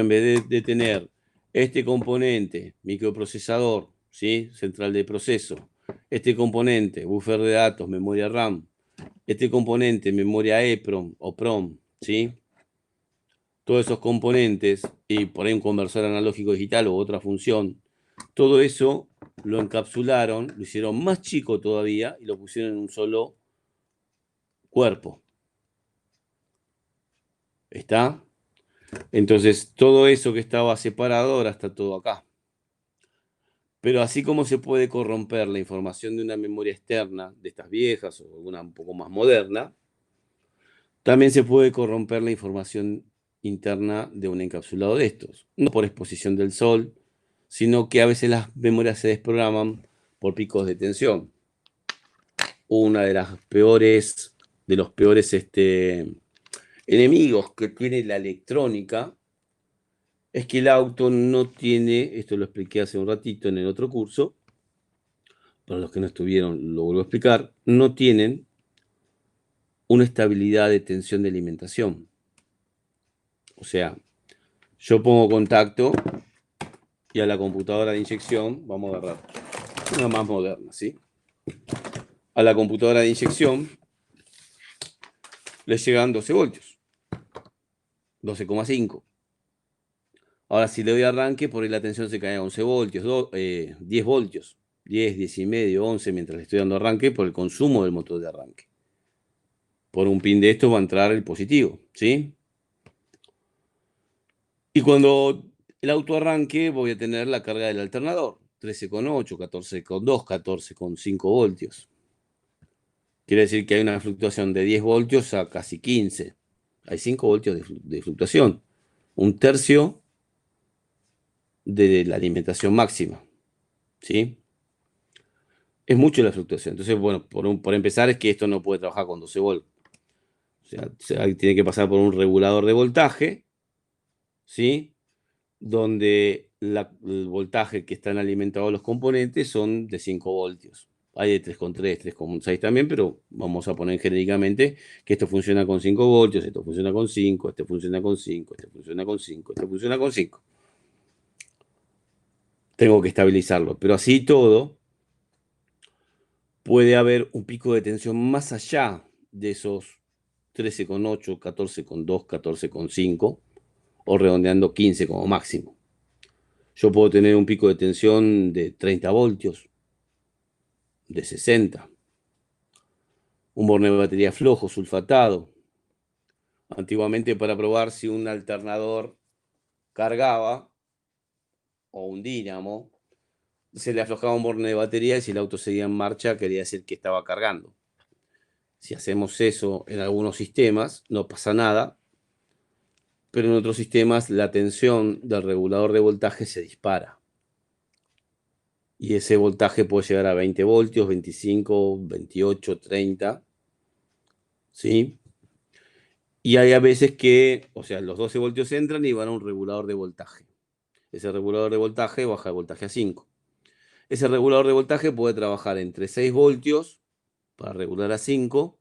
en vez de tener este componente, microprocesador, ¿sí? Central de proceso, este componente, buffer de datos, memoria RAM, este componente, memoria EPROM o PROM, ¿sí? Todos esos componentes, y por ahí un conversor analógico digital o otra función, todo eso lo encapsularon, lo hicieron más chico todavía y lo pusieron en un solo cuerpo. ¿Está? Entonces, todo eso que estaba separado ahora está todo acá. Pero así como se puede corromper la información de una memoria externa, de estas viejas o una un poco más moderna, también se puede corromper la información interna de un encapsulado de estos. No por exposición del sol, sino que a veces las memorias se desprograman por picos de tensión. Una de los peores enemigos que tiene la electrónica es que el auto no tiene, esto lo expliqué hace un ratito en el otro curso, para los que no estuvieron lo vuelvo a explicar, no tienen una estabilidad de tensión de alimentación. O sea, yo pongo contacto y a la computadora de inyección, vamos a agarrar una más moderna, ¿sí? A la computadora de inyección le llegan 12 voltios, 12,5. Ahora, si le doy arranque, por ahí la tensión se cae a 11 voltios, 10 voltios, 10, 10 y medio, 11, mientras le estoy dando arranque por el consumo del motor de arranque. Por un pin de esto va a entrar el positivo, ¿sí? Y cuando el auto arranque, voy a tener la carga del alternador, 13,8, 14,2, 14,5 voltios. Quiere decir que hay una fluctuación de 10 voltios a casi 15. Hay 5 voltios de fluctuación. Un tercio de la alimentación máxima, ¿sí? Es mucho la fluctuación. Entonces, bueno, por empezar es que esto no puede trabajar con 12 volts. O sea, tiene que pasar por un regulador de voltaje, ¿sí? Donde el voltaje que están alimentados los componentes son de 5 voltios. Hay de 3,3, 3,6 también, pero vamos a poner genéricamente que esto funciona con 5 voltios, esto funciona con 5, este funciona con 5, este funciona con 5, este funciona con 5. Tengo que estabilizarlo, pero así todo puede haber un pico de tensión más allá de esos 13,8, 14,2, 14,5 o redondeando 15 como máximo. Yo puedo tener un pico de tensión de 30 voltios, de 60. Un borne de batería flojo, sulfatado. Antiguamente, para probar si un alternador cargaba o un dínamo, se le aflojaba un borne de batería y si el auto seguía en marcha quería decir que estaba cargando. Si hacemos eso en algunos sistemas, no pasa nada, pero en otros sistemas la tensión del regulador de voltaje se dispara. Y ese voltaje puede llegar a 20 voltios, 25, 28, 30, ¿sí? Y hay a veces que, o sea, los 12 voltios entran y van a un regulador de voltaje. Ese regulador de voltaje baja el voltaje a 5. Ese regulador de voltaje puede trabajar entre 6 voltios para regular a 5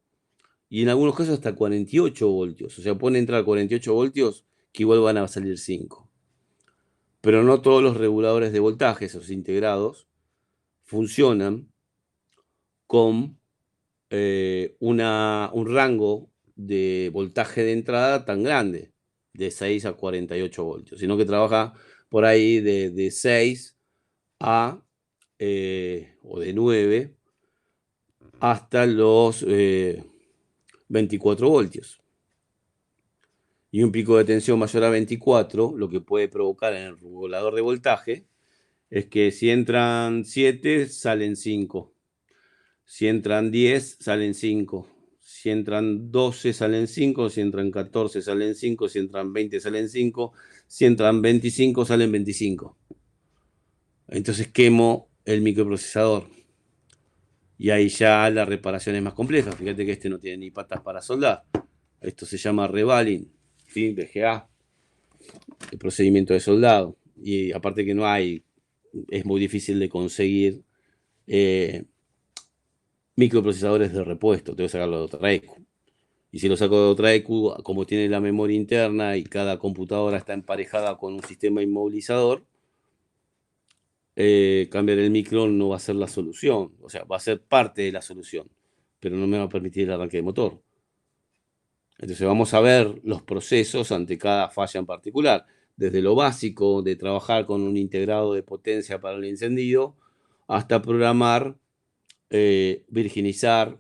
y en algunos casos hasta 48 voltios. O sea, pueden entrar 48 voltios que igual van a salir 5. Pero no todos los reguladores de voltaje, esos integrados, funcionan con un rango de voltaje de entrada tan grande, de 6 a 48 voltios, sino que trabaja por ahí de 6 a, o de 9 hasta los 24 voltios. Y un pico de tensión mayor a 24, lo que puede provocar en el regulador de voltaje, es que si entran 7, salen 5. Si entran 10, salen 5. Si entran 12, salen 5. Si entran 14, salen 5. Si entran 20, salen 5. Si entran 25, salen 25. Entonces quemo el microprocesador. Y ahí ya la reparación es más compleja. Fíjate que este no tiene ni patas para soldar. Esto se llama revaling, ¿sí? VGA, el procedimiento de soldado. Y aparte que no hay, es muy difícil de conseguir eh, microprocesadores de repuesto. Tengo que sacarlo de otra EQ. Y si lo saco de otra EQ, como tiene la memoria interna y cada computadora está emparejada con un sistema inmovilizador, cambiar el micro no va a ser la solución. O sea, va a ser parte de la solución, pero no me va a permitir el arranque de motor. Entonces vamos a ver los procesos ante cada falla en particular, desde lo básico de trabajar con un integrado de potencia para el encendido, hasta programar, virginizar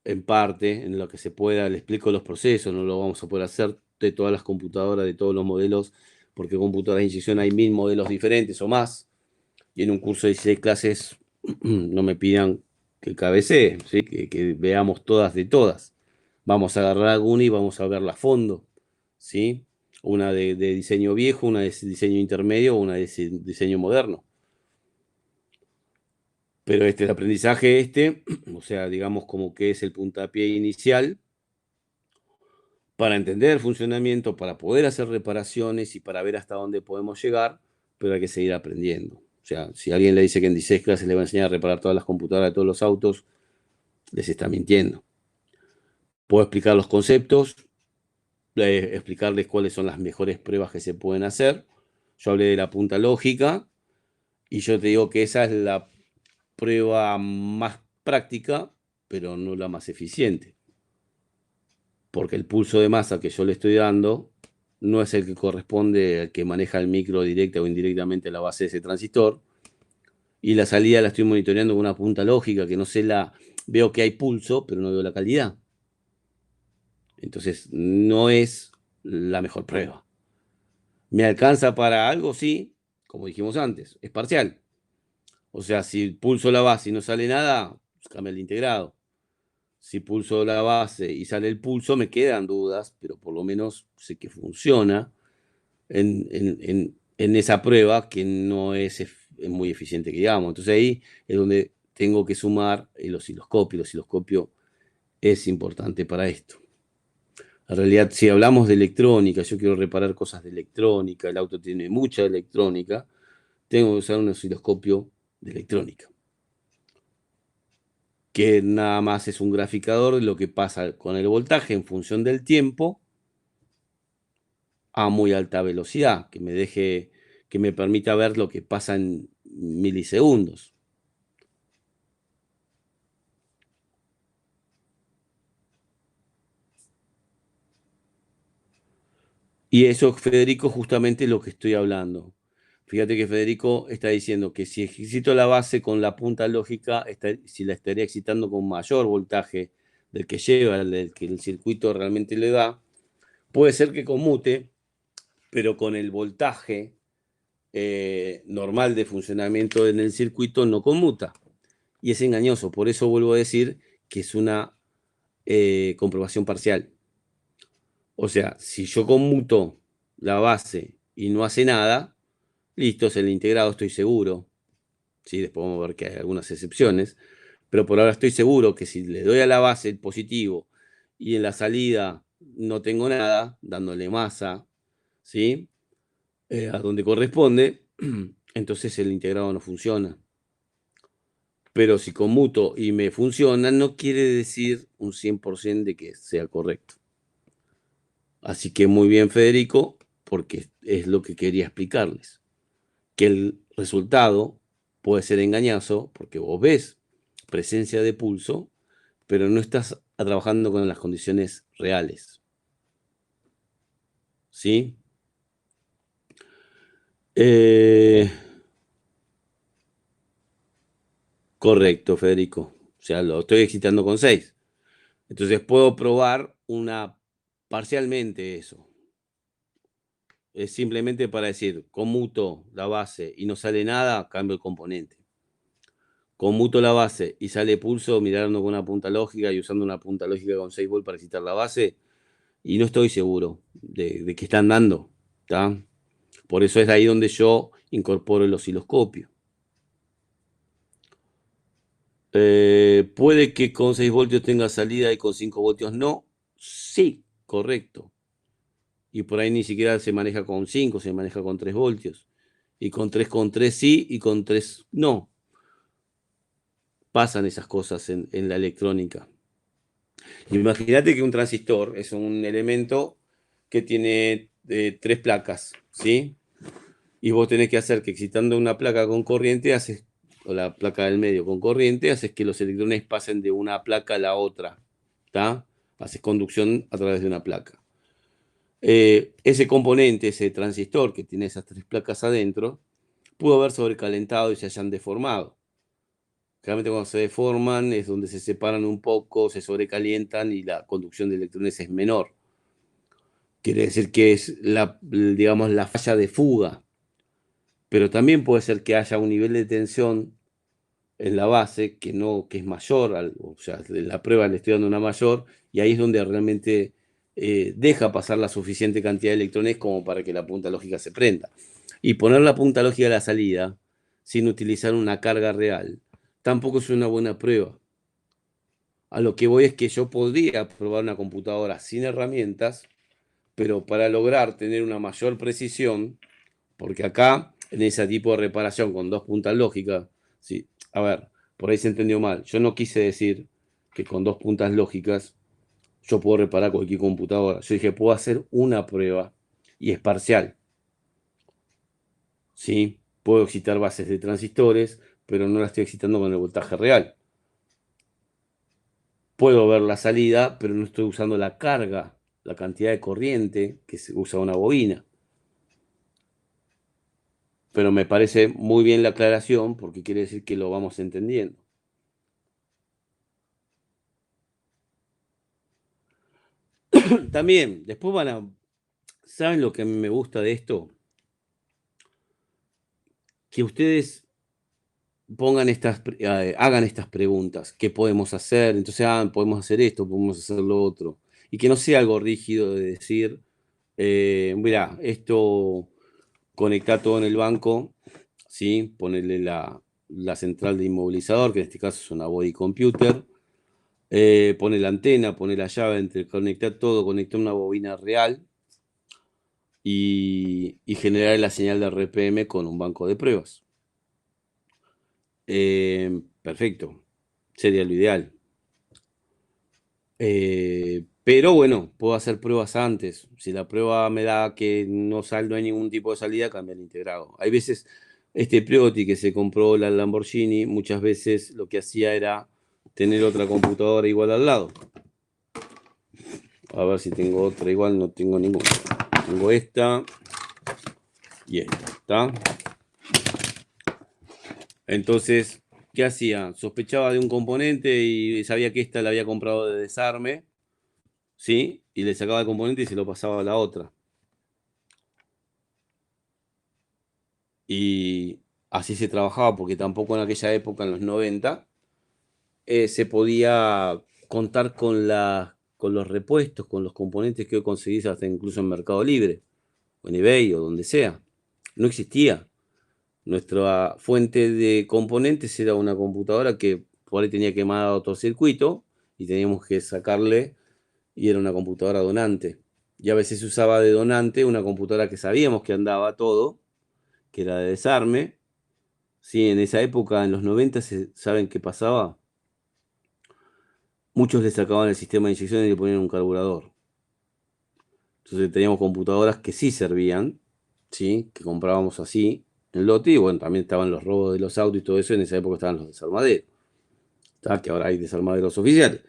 en parte, en lo que se pueda. Le explico los procesos, no lo vamos a poder hacer de todas las computadoras, de todos los modelos, porque computadoras de inyección hay 1000 modelos diferentes o más, y en un curso de 16 clases no me pidan que cabecee, ¿sí? Que veamos todas de todas. Vamos a agarrar alguna y vamos a verla a fondo, ¿sí? Una de diseño viejo, una de diseño intermedio, una de diseño moderno. Pero el aprendizaje o sea, digamos como que es el puntapié inicial para entender el funcionamiento, para poder hacer reparaciones y para ver hasta dónde podemos llegar, pero hay que seguir aprendiendo. O sea, si alguien le dice que en 16 clases le va a enseñar a reparar todas las computadoras de todos los autos, les está mintiendo. Puedo explicar los conceptos, explicarles cuáles son las mejores pruebas que se pueden hacer. Yo hablé de la punta lógica y yo te digo que esa es la prueba más práctica, pero no la más eficiente. Porque el pulso de masa que yo le estoy dando no es el que corresponde al que maneja el micro directa o indirectamente la base de ese transistor. Y la salida la estoy monitoreando con una punta lógica que no sé la... Veo que hay pulso, pero no veo la calidad. Entonces, no es la mejor prueba. ¿Me alcanza para algo? Sí, como dijimos antes, es parcial. O sea, si pulso la base y no sale nada, pues cambia el integrado. Si pulso la base y sale el pulso, me quedan dudas, pero por lo menos sé que funciona en esa prueba que no es muy eficiente, que digamos. Entonces ahí es donde tengo que sumar el osciloscopio. El osciloscopio es importante para esto. En realidad, si hablamos de electrónica, yo quiero reparar cosas de electrónica, el auto tiene mucha electrónica, tengo que usar un osciloscopio de electrónica, que nada más es un graficador de lo que pasa con el voltaje en función del tiempo a muy alta velocidad, que me permita ver lo que pasa en milisegundos. Y eso, Federico, justamente es lo que estoy hablando. Fíjate que Federico está diciendo que si excito la base con la punta lógica, si la estaría excitando con mayor voltaje del que lleva, del que el circuito realmente le da, puede ser que conmute, pero con el voltaje normal de funcionamiento en el circuito no conmuta. Y es engañoso. Por eso vuelvo a decir que es una comprobación parcial. O sea, si yo conmuto la base y no hace nada, listo, es el integrado, estoy seguro. ¿Sí? Después vamos a ver que hay algunas excepciones. Pero por ahora estoy seguro que si le doy a la base el positivo y en la salida no tengo nada, dándole masa, ¿sí? A donde corresponde, entonces el integrado no funciona. Pero si conmuto y me funciona, no quiere decir un 100% de que sea correcto. Así que muy bien, Federico, porque es lo que quería explicarles. Que el resultado puede ser engañoso porque vos ves presencia de pulso, pero no estás trabajando con las condiciones reales. ¿Sí? Eh, correcto, Federico. O sea, lo estoy excitando con 6. Entonces puedo probar parcialmente eso. Es simplemente para decir, conmuto la base y no sale nada, cambio el componente. Conmuto la base y sale pulso, mirando con una punta lógica y usando una punta lógica con 6 volts para excitar la base, y no estoy seguro de qué están dando. ¿Tá? Por eso es ahí donde yo incorporo el osciloscopio. ¿Puede que con 6 voltios tenga salida y con 5 voltios no? Sí, correcto. Y por ahí ni siquiera se maneja con 5, se maneja con 3 voltios. Y con 3 sí, y con 3 no. Pasan esas cosas en la electrónica. Imagínate que un transistor es un elemento que tiene 3 placas, ¿sí? Y vos tenés que hacer que excitando una placa con corriente, o la placa del medio con corriente, haces que los electrones pasen de una placa a la otra, ¿está? Haces conducción a través de una placa. Ese componente, ese transistor que tiene esas 3 placas adentro, pudo haber sobrecalentado y se hayan deformado. Generalmente cuando se deforman es donde se separan un poco, se sobrecalientan y la conducción de electrones es menor. Quiere decir que es digamos, la falla de fuga. Pero también puede ser que haya un nivel de tensión en la base que es mayor, o sea, en la prueba le estoy dando una mayor, y ahí es donde realmente deja pasar la suficiente cantidad de electrones como para que la punta lógica se prenda. Y poner la punta lógica a la salida sin utilizar una carga real tampoco es una buena prueba. A lo que voy es que yo podría probar una computadora sin herramientas, pero para lograr tener una mayor precisión, porque acá, en ese tipo de reparación con 2 puntas lógicas, sí, a ver, por ahí se entendió mal. Yo no quise decir que con 2 puntas lógicas yo puedo reparar cualquier computadora. Yo dije, puedo hacer una prueba y es parcial. ¿Sí? Puedo excitar bases de transistores, pero no la estoy excitando con el voltaje real. Puedo ver la salida, pero no estoy usando la carga, la cantidad de corriente que se usa una bobina. Pero me parece muy bien la aclaración porque quiere decir que lo vamos entendiendo. También, después ¿saben lo que me gusta de esto? Que ustedes hagan estas preguntas. ¿Qué podemos hacer? Entonces, podemos hacer esto, podemos hacer lo otro. Y que no sea algo rígido de decir, mira, esto conecta todo en el banco, ¿sí? Ponerle la central de inmovilizador, que en este caso es una body computer. Pone la antena, pone la llave, conectar todo, conectar una bobina real y generar la señal de RPM con un banco de pruebas. Perfecto, sería lo ideal. Pero bueno, puedo hacer pruebas antes. Si la prueba me da que no hay ningún tipo de salida, cambia el integrado. Hay veces, este Priotti que se compró la Lamborghini, muchas veces lo que hacía era tener otra computadora igual al lado. A ver si tengo otra igual, no tengo ninguna. Tengo esta y esta, ¿está? Entonces, ¿qué hacía? Sospechaba de un componente y sabía que esta la había comprado de desarme, ¿sí? Y le sacaba el componente y se lo pasaba a la otra. Y así se trabajaba, porque tampoco en aquella época, en los 90, se podía contar con los repuestos, con los componentes que hoy conseguís hasta incluso en Mercado Libre, o en eBay, o donde sea. No existía. Nuestra fuente de componentes era una computadora que por ahí tenía quemado otro circuito y teníamos que sacarle, y era una computadora donante. Y a veces se usaba de donante una computadora que sabíamos que andaba todo, que era de desarme. Sí, en esa época, en los 90, ¿saben qué pasaba? Muchos le sacaban el sistema de inyección y le ponían un carburador. Entonces teníamos computadoras que sí servían, ¿sí? Que comprábamos así en lote, y bueno, también estaban los robos de los autos y todo eso, en esa época estaban los desarmaderos, ¿tá? Que ahora hay desarmaderos oficiales.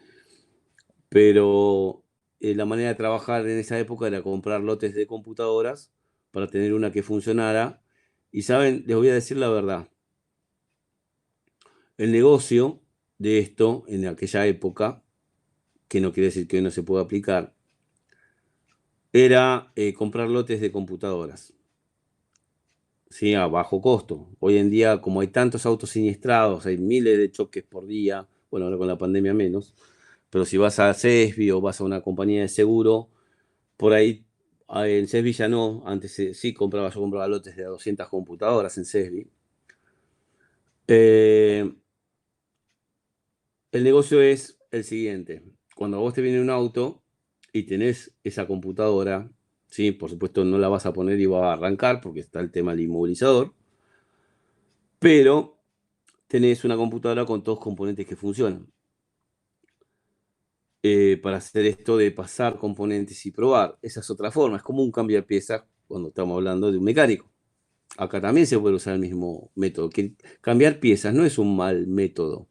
Pero la manera de trabajar en esa época era comprar lotes de computadoras para tener una que funcionara. Y saben, les voy a decir la verdad, el negocio de esto en aquella época, que no quiere decir que hoy no se pueda aplicar, era comprar lotes de computadoras, ¿sí? A bajo costo. Hoy en día, como hay tantos autos siniestrados, hay miles de choques por día, bueno, ahora con la pandemia menos, pero si vas a Sesbi o vas a una compañía de seguro, por ahí en Sesbi ya no, antes sí yo compraba lotes de 200 computadoras en Sesbi. Eh, el negocio es el siguiente, cuando a vos te viene un auto y tenés esa computadora, sí, por supuesto no la vas a poner y va a arrancar porque está el tema del inmovilizador, pero tenés una computadora con todos componentes que funcionan. Para hacer esto de pasar componentes y probar, esa es otra forma, es como un cambio de piezas cuando estamos hablando de un mecánico. Acá también se puede usar el mismo método, que cambiar piezas no es un mal método.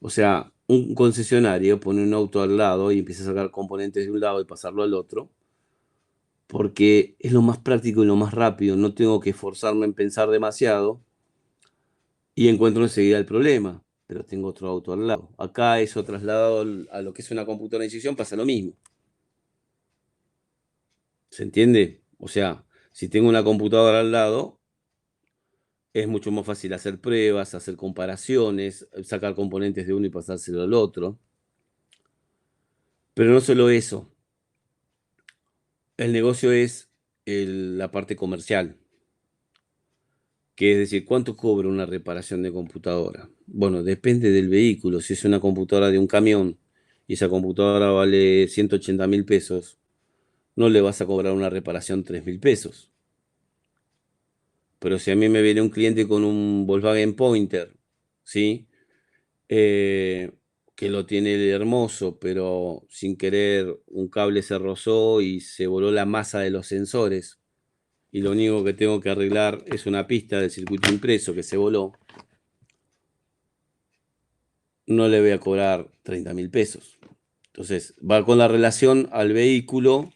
O sea, un concesionario pone un auto al lado y empieza a sacar componentes de un lado y pasarlo al otro, porque es lo más práctico y lo más rápido, no tengo que esforzarme en pensar demasiado y encuentro enseguida el problema, pero tengo otro auto al lado. Acá eso trasladado a lo que es una computadora de incisión pasa lo mismo. ¿Se entiende? O sea, si tengo una computadora al lado, es mucho más fácil hacer pruebas, hacer comparaciones, sacar componentes de uno y pasárselo al otro. Pero no solo eso, el negocio es la parte comercial, que es decir, ¿cuánto cobra una reparación de computadora? Bueno, depende del vehículo. Si es una computadora de un camión y esa computadora vale 180.000 pesos, no le vas a cobrar una reparación 3.000 pesos. Pero si a mí me viene un cliente con un Volkswagen Pointer, ¿sí? Eh, que lo tiene hermoso, pero sin querer un cable se rozó y se voló la masa de los sensores. Y lo único que tengo que arreglar es una pista del circuito impreso que se voló. No le voy a cobrar 30.000 pesos. Entonces, va con la relación al vehículo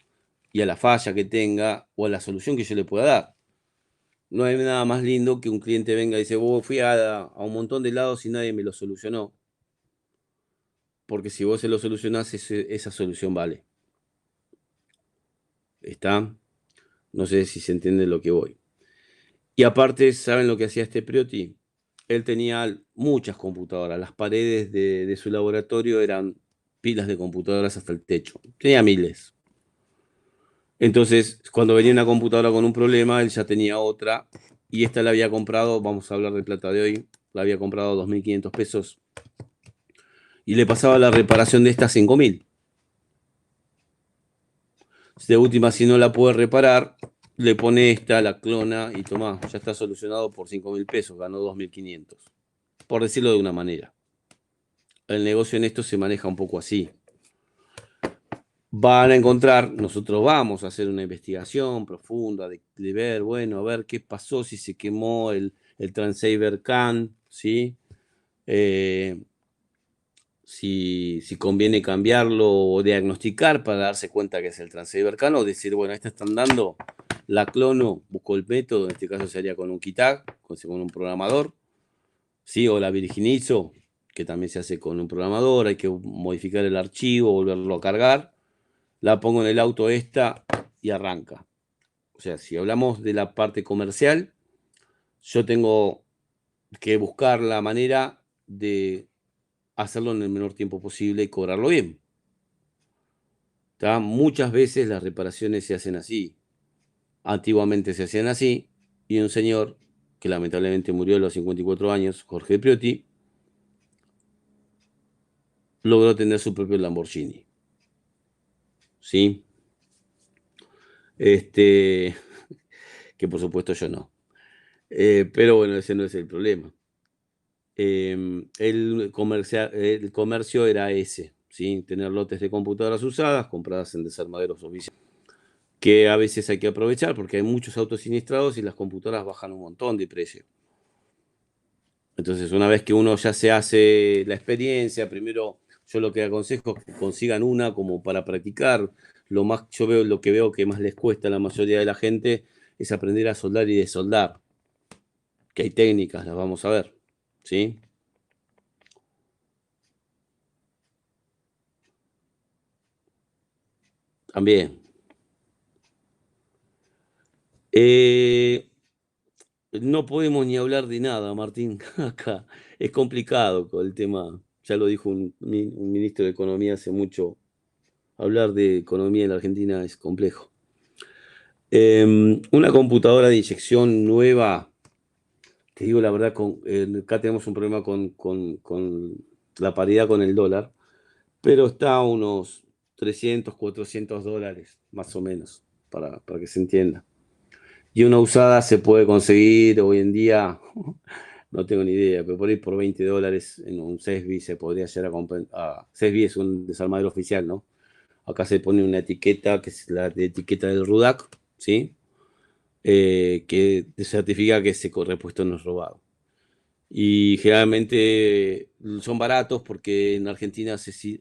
y a la falla que tenga o a la solución que yo le pueda dar. No hay nada más lindo que un cliente venga y dice, fui a un montón de lados y nadie me lo solucionó. Porque si vos se lo solucionás, esa solución vale. ¿Está? No sé si se entiende lo que voy. Y aparte, ¿saben lo que hacía este Priotti? Él tenía muchas computadoras. Las paredes de su laboratorio eran pilas de computadoras hasta el techo. Tenía miles. Entonces, cuando venía una computadora con un problema, él ya tenía otra. Y esta la había comprado, vamos a hablar de plata de hoy, la había comprado a 2.500 pesos. Y le pasaba la reparación de esta 5.000. De última, si no la puede reparar, le pone esta, la clona y toma, ya está solucionado por 5.000 pesos, ganó 2.500. Por decirlo de una manera. El negocio en esto se maneja un poco así. Van a encontrar, nosotros vamos a hacer una investigación profunda de ver, bueno, a ver qué pasó, si se quemó el Transceiver CAN, ¿sí? Si conviene cambiarlo o diagnosticar para darse cuenta que es el Transceiver CAN o decir, bueno, esta están dando, la clono, busco el método, en este caso sería con un KITAG, con un programador, ¿sí? O la virginizo, que también se hace con un programador, hay que modificar el archivo, volverlo a cargar, la pongo en el auto esta y arranca. O sea, si hablamos de la parte comercial, yo tengo que buscar la manera de hacerlo en el menor tiempo posible y cobrarlo bien. ¿Tá? Muchas veces las reparaciones se hacen así. Antiguamente se hacían así y un señor que lamentablemente murió a los 54 años, Jorge Priotti, logró tener su propio Lamborghini. ¿Sí? Este, que por supuesto yo no. Pero bueno, ese no es el problema. El comercio era ese, ¿sí? Tener lotes de computadoras usadas, compradas en desarmaderos oficiales, que a veces hay que aprovechar porque hay muchos autos siniestrados y las computadoras bajan un montón de precio. Entonces, una vez que uno ya se hace la experiencia, primero yo lo que aconsejo es que consigan una como para practicar. Lo que veo que más les cuesta a la mayoría de la gente es aprender a soldar y desoldar, que hay técnicas, las vamos a ver, ¿sí? también. Eh, no podemos ni hablar de nada, Martín, acá. Es complicado con el tema, ya lo dijo un ministro de Economía hace mucho, hablar de economía en la Argentina es complejo. Una computadora de inyección nueva, te digo la verdad, acá tenemos un problema con la paridad con el dólar, pero está a unos 300, $400, más o menos, para que se entienda. Y una usada se puede conseguir hoy en día, no tengo ni idea, pero por ahí por $20 en un CESBI se podría llegar a comprar. CESBI es un desarmadero oficial, ¿no? Acá se pone una etiqueta, que es la de etiqueta del RUDAC, ¿sí? Que certifica que ese repuesto no es robado. Y generalmente son baratos porque en Argentina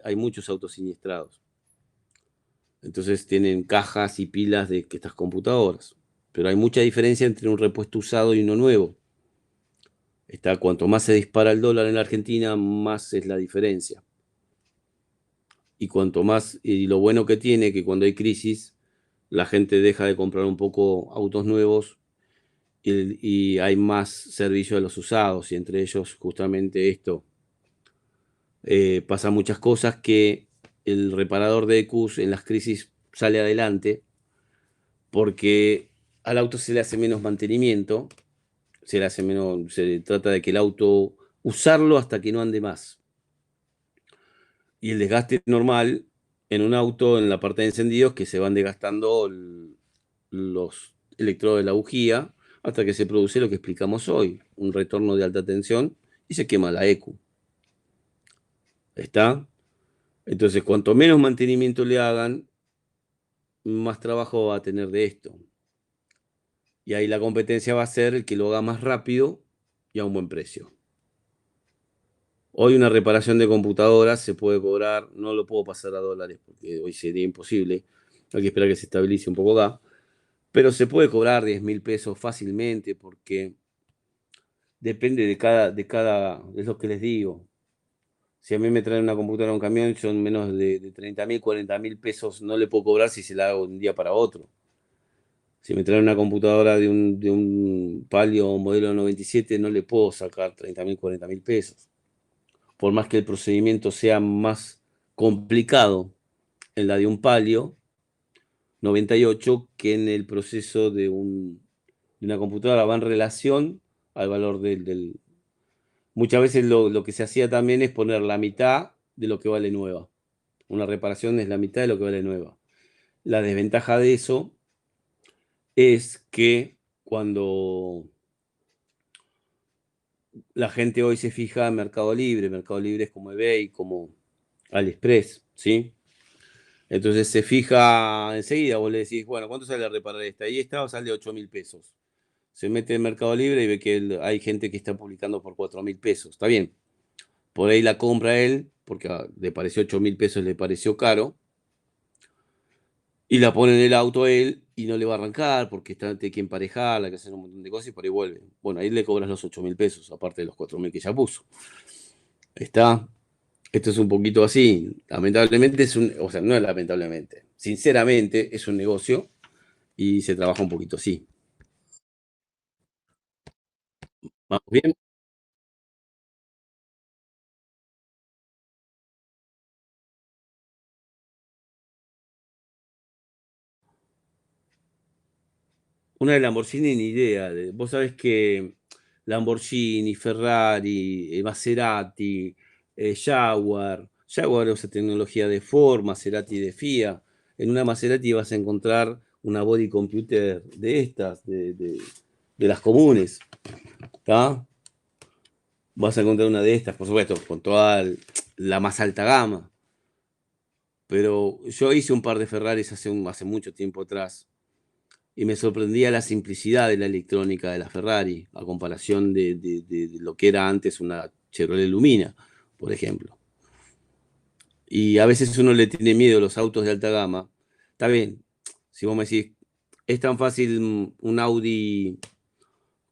hay muchos autos siniestrados. Entonces tienen cajas y pilas de estas computadoras. Pero hay mucha diferencia entre un repuesto usado y uno nuevo. Cuanto más se dispara el dólar en la Argentina, más es la diferencia. Y cuanto más, y lo bueno que tiene, que cuando hay crisis, la gente deja de comprar un poco autos nuevos y hay más servicio de los usados, y entre ellos justamente esto. Pasa muchas cosas que el reparador de EQs en las crisis sale adelante porque al auto se le hace menos mantenimiento, se le hace menos, se trata de que el auto usarlo hasta que no ande más. Y el desgaste normal en un auto, en la parte de encendidos, que se van desgastando los electrodos de la bujía hasta que se produce lo que explicamos hoy, un retorno de alta tensión y se quema la EQ. ¿Está? Entonces, cuanto menos mantenimiento le hagan, más trabajo va a tener de esto. Y ahí la competencia va a ser el que lo haga más rápido y a un buen precio. Hoy una reparación de computadoras se puede cobrar, no lo puedo pasar a dólares porque hoy sería imposible, hay que esperar que se estabilice un poco acá, pero se puede cobrar 10.000 pesos fácilmente porque depende es lo que les digo. Si a mí me traen una computadora o un camión, son menos de 30.000, 40.000 pesos, no le puedo cobrar si se la hago de un día para otro. Si me traen una computadora de un Palio modelo 97, no le puedo sacar 30.000, 40.000 pesos. Por más que el procedimiento sea más complicado en la de un Palio 98 que en el proceso de una computadora, va en relación al valor del. Muchas veces lo que se hacía también es poner la mitad de lo que vale nueva. Una reparación es la mitad de lo que vale nueva. La desventaja de eso es que cuando la gente hoy se fija en Mercado Libre es como eBay, como AliExpress, ¿sí? Entonces se fija enseguida, vos le decís, bueno, ¿cuánto sale a reparar esta? Y esta sale 8.000 pesos. Se mete en Mercado Libre y ve que hay gente que está publicando por 4.000 pesos. Está bien, por ahí la compra él, porque le pareció 8.000 pesos, le pareció caro, y la pone en el auto él y no le va a arrancar porque tiene que emparejarla, que hacer un montón de cosas y por ahí vuelve. Bueno, ahí le cobras los 8.000 pesos, aparte de los 4.000 que ya puso. Está. Esto es un poquito así. Lamentablemente o sea, no es lamentablemente. Sinceramente es un negocio y se trabaja un poquito así. ¿Vamos bien? Una de Lamborghini ni idea. Vos sabés que Lamborghini, Ferrari, Maserati, Jaguar usa tecnología de Ford, Maserati de FIA. En una Maserati vas a encontrar una body computer de estas, de las comunes. ¿Está? Vas a encontrar una de estas, por supuesto, con toda la más alta gama. Pero yo hice un par de Ferraris hace mucho tiempo atrás y me sorprendía la simplicidad de la electrónica de la Ferrari a comparación de lo que era antes una Chevrolet Lumina, por ejemplo. Y a veces uno le tiene miedo a los autos de alta gama. Está bien, si vos me decís, es tan fácil un Audi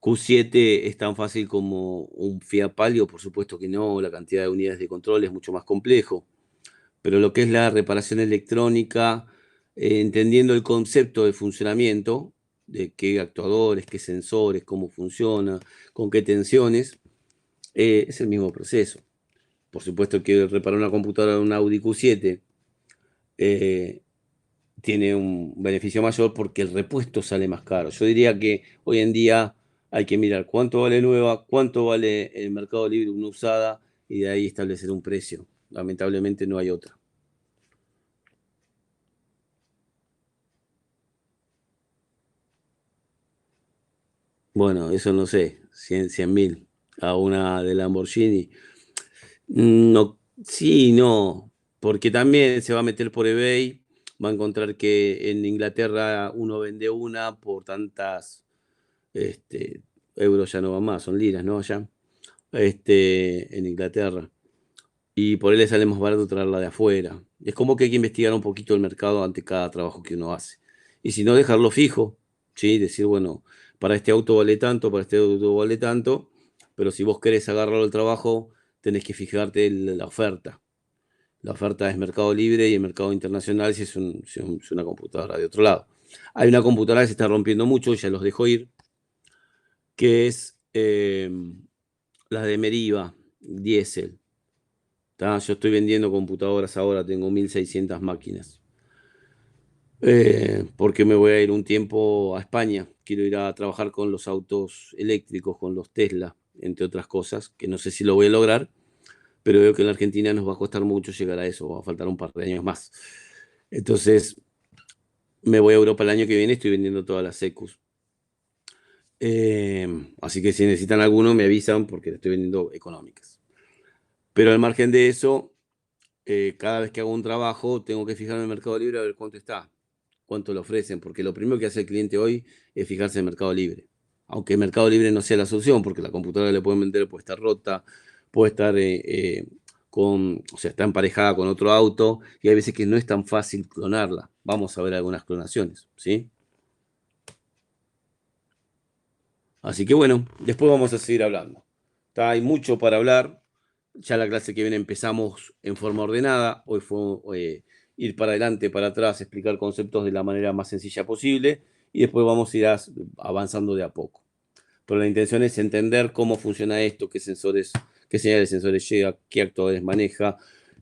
Q7, es tan fácil como un Fiat Palio, por supuesto que no, la cantidad de unidades de control es mucho más complejo, pero lo que es la reparación electrónica entendiendo el concepto de funcionamiento, de qué actuadores, qué sensores, cómo funciona, con qué tensiones, es el mismo proceso. Por supuesto que reparar una computadora de un Audi Q7 eh, tiene un beneficio mayor porque el repuesto sale más caro. Yo diría que hoy en día hay que mirar cuánto vale nueva, cuánto vale el Mercado Libre una usada y de ahí establecer un precio. Lamentablemente no hay otra. Bueno, eso no sé, 100.000 a una de Lamborghini. No, sí, no, porque también se va a meter por eBay, va a encontrar que en Inglaterra uno vende una por tantas este, euros, ya no va más, son liras, ¿no? Ya, en Inglaterra. Y por él le sale más barato traerla de afuera. Es como que hay que investigar un poquito el mercado ante cada trabajo que uno hace. Y si no, dejarlo fijo, ¿sí? Decir, bueno, para este auto vale tanto, para este auto vale tanto, pero si vos querés agarrarlo al trabajo, tenés que fijarte en la oferta. La oferta es Mercado Libre y el mercado internacional si es, si es una computadora de otro lado. Hay una computadora que se está rompiendo mucho, ya los dejo ir, que es la de Meriva, Diesel. ¿Tá? Yo estoy vendiendo computadoras ahora, tengo 1.600 máquinas. Porque me voy a ir un tiempo a España. Quiero ir a trabajar con los autos eléctricos, con los Tesla, entre otras cosas, que no sé si lo voy a lograr, pero veo que en la Argentina nos va a costar mucho llegar a eso, va a faltar un par de años más. Entonces, me voy a Europa el año que viene, estoy vendiendo todas las Secus. Así que si necesitan alguno, me avisan porque estoy vendiendo económicas. Pero al margen de eso, cada vez que hago un trabajo, tengo que fijarme en el Mercado Libre a ver cuánto está, cuánto le ofrecen, porque lo primero que hace el cliente hoy es fijarse en Mercado Libre. Aunque Mercado Libre no sea la solución, porque la computadora le pueden vender, puede estar rota, puede estar o sea, está emparejada con otro auto, y hay veces que no es tan fácil clonarla. Vamos a ver algunas clonaciones, ¿sí? Así que bueno, después vamos a seguir hablando. Hay mucho para hablar. Ya la clase que viene empezamos en forma ordenada. Hoy fue ir para adelante, para atrás, explicar conceptos de la manera más sencilla posible y después vamos a ir avanzando de a poco. Pero la intención es entender cómo funciona esto, qué sensores, qué señales de sensores llega, qué actuadores maneja,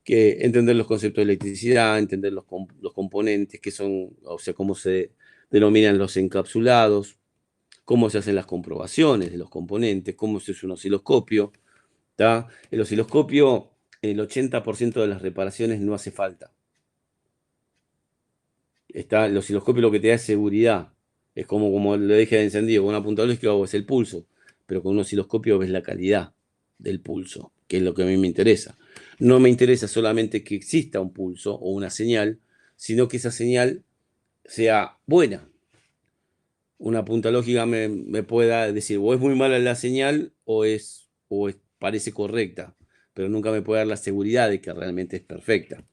entender los conceptos de electricidad, entender los componentes, qué son, o sea, cómo se denominan los encapsulados, cómo se hacen las comprobaciones de los componentes, cómo se usa un osciloscopio. ¿Tá? El osciloscopio, el 80% de las reparaciones no hace falta. El osciloscopio lo que te da es seguridad. Es como lo dije de encendido, con una punta lógica es el pulso, pero con un osciloscopio ves la calidad del pulso, que es lo que a mí me interesa. No me interesa solamente que exista un pulso o una señal, sino que esa señal sea buena. Una punta lógica me pueda decir, o es muy mala la señal parece correcta, pero nunca me puede dar la seguridad de que realmente es perfecta.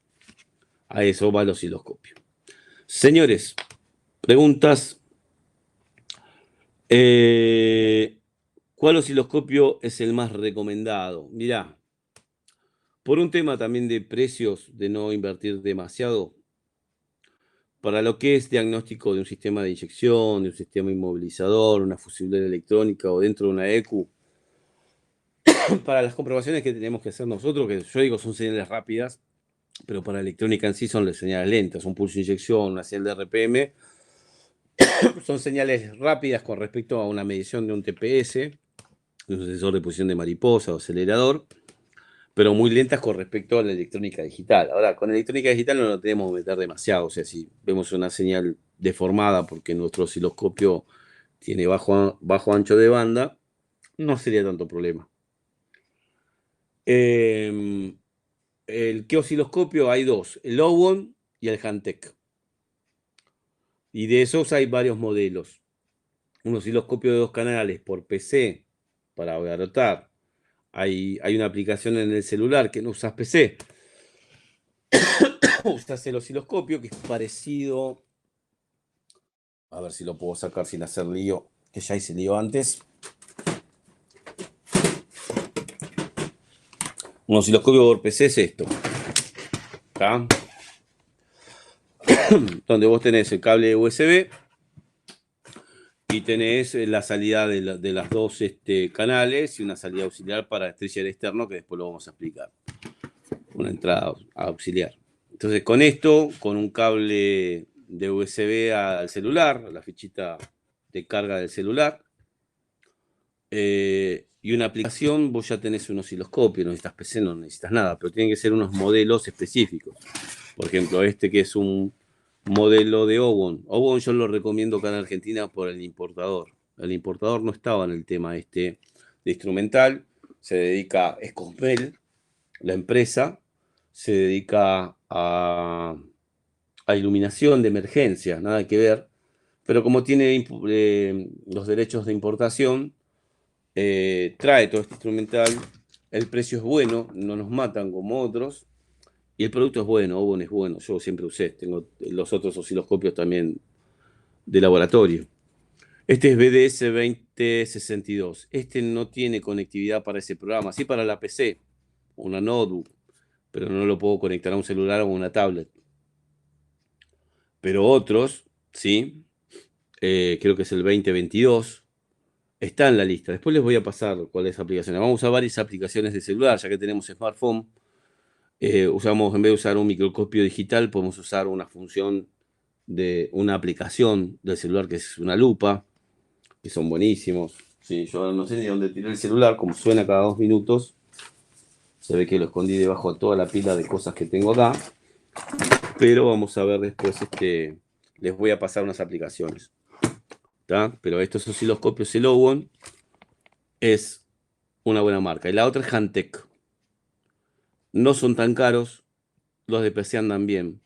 A eso va el osciloscopio. Señores, preguntas. Eh, ¿Cuál osciloscopio es el más recomendado? Mirá, por un tema también de precios, de no invertir demasiado, para lo que es diagnóstico de un sistema de inyección, de un sistema inmovilizador, una fusible electrónica o dentro de una ECU, para las comprobaciones que tenemos que hacer nosotros, que yo digo son señales rápidas, pero para electrónica en sí son las señales lentas, un pulso de inyección, una señal de RPM, son señales rápidas con respecto a una medición de un TPS, de un sensor de posición de mariposa o acelerador, pero muy lentas con respecto a la electrónica digital. Ahora, con electrónica digital no lo tenemos que meter demasiado, o sea, si vemos una señal deformada porque nuestro osciloscopio tiene bajo ancho de banda, no sería tanto problema. Eh, ¿Qué osciloscopio? Hay dos, el Owon y el Hantec. Y de esos hay varios modelos. Un osciloscopio de dos canales por PC para agarrotar. Hay una aplicación en el celular que no usas PC. Usas el osciloscopio que es parecido. A ver si lo puedo sacar sin hacer lío, que ya hice lío antes. Un osciloscopio por PC es esto. ¿Tá? donde vos tenés el cable USB y tenés la salida de las dos canales y una salida auxiliar para estrella externo, que después lo vamos a explicar. Una entrada auxiliar. Entonces, con esto, con un cable de USB al celular, la fichita de carga del celular, y una aplicación, vos ya tenés un osciloscopio, no necesitas PC, no necesitas nada, pero tienen que ser unos modelos específicos. Por ejemplo, este que es un modelo de Owon. Owon yo lo recomiendo acá en Argentina por el importador. El importador no estaba en el tema de instrumental, se dedica, es Cosmel, la empresa, se dedica a iluminación de emergencia, nada que ver, pero como tiene los derechos de importación, trae todo este instrumental, el precio es bueno, no nos matan como otros, y el producto es bueno, Owon es bueno, yo siempre usé, tengo los otros osciloscopios también de laboratorio. Este es BDS 2062, este no tiene conectividad para ese programa, sí para la PC, una notebook, pero no lo puedo conectar a un celular o a una tablet. Pero otros, sí, creo que es el 2022, está en la lista. Después les voy a pasar cuáles aplicaciones. Vamos a usar varias aplicaciones de celular, ya que tenemos smartphone. Usamos, en vez de usar un microscopio digital, podemos usar una función de una aplicación del celular que es una lupa, que son buenísimos. Sí, yo no sé ni dónde tiré el celular, como suena cada 2 minutos. Se ve que lo escondí debajo de toda la pila de cosas que tengo acá. Pero vamos a ver después, les voy a pasar unas aplicaciones. ¿Tá? Pero estos osciloscopios, el Owon, es una buena marca. Y la otra es Hantec. No son tan caros, los de PC andan bien.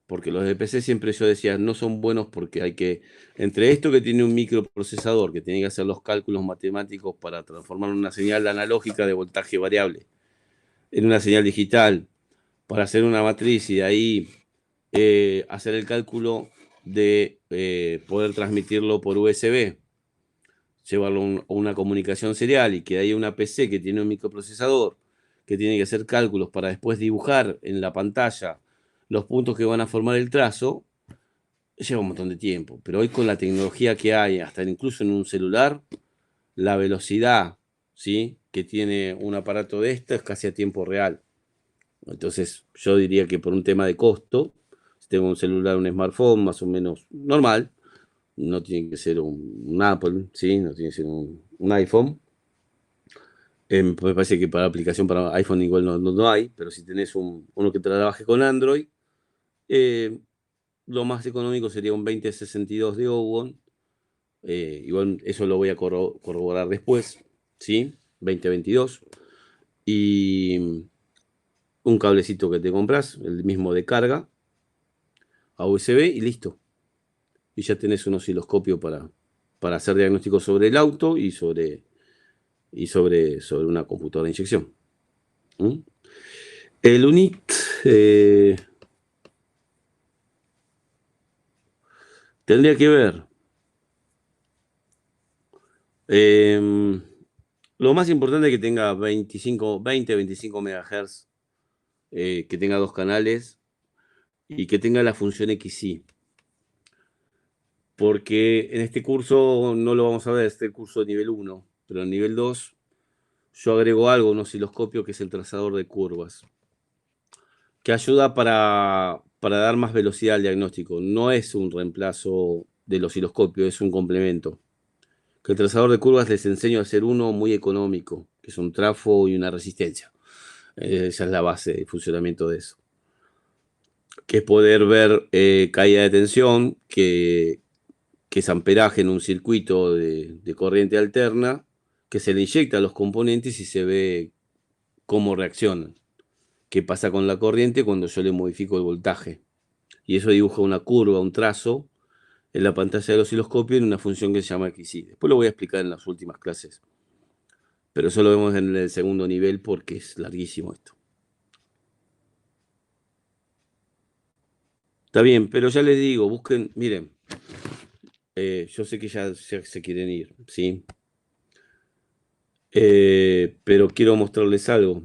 Porque los de PC siempre yo decía, no son buenos porque hay que, entre esto que tiene un microprocesador, que tiene que hacer los cálculos matemáticos para transformar una señal analógica de voltaje variable en una señal digital, para hacer una matriz y de ahí hacer el cálculo de poder transmitirlo por USB, llevarlo a una comunicación serial y que haya una PC que tiene un microprocesador que tiene que hacer cálculos para después dibujar en la pantalla los puntos que van a formar el trazo, lleva un montón de tiempo. Pero hoy con la tecnología que hay, hasta incluso en un celular, la velocidad, ¿sí?, que tiene un aparato de esta es casi a tiempo real. Entonces yo diría que por un tema de costo, si tengo un celular, un smartphone más o menos normal, no tiene que ser un Apple, ¿sí? No tiene que ser un iPhone. Me parece que para aplicación para iPhone igual no hay, pero si tenés uno que trabaje con Android, eh, lo más económico sería un 2062 de Owon. Igual eso lo voy a corroborar después, ¿sí? 2022. Y un cablecito que te compras, el mismo de carga, a USB y listo. Y ya tenés un osciloscopio para hacer diagnósticos sobre el auto y sobre una computadora de inyección. ¿Mm? El UNIT, tendría que ver. Lo más importante es que tenga 20, 25 MHz, que tenga 2 canales y que tenga la función XY. Porque en este curso no lo vamos a ver, este curso de nivel 1, pero en nivel 2 yo agrego algo, un osciloscopio que es el trazador de curvas, que ayuda para dar más velocidad al diagnóstico. No es un reemplazo del osciloscopio, es un complemento. Que el trazador de curvas les enseño a hacer uno muy económico, que es un trafo y una resistencia. Esa es la base de funcionamiento de eso. Que es poder ver caída de tensión, que es amperaje en un circuito de corriente alterna, que se le inyecta a los componentes y se ve cómo reaccionan. Qué pasa con la corriente cuando yo le modifico el voltaje. Y eso dibuja una curva, un trazo, en la pantalla del osciloscopio en una función que se llama XY. Después lo voy a explicar en las últimas clases. Pero eso lo vemos en el segundo nivel porque es larguísimo esto. Está bien, pero ya les digo, busquen, miren, yo sé que ya se quieren ir, ¿sí? Pero quiero mostrarles algo.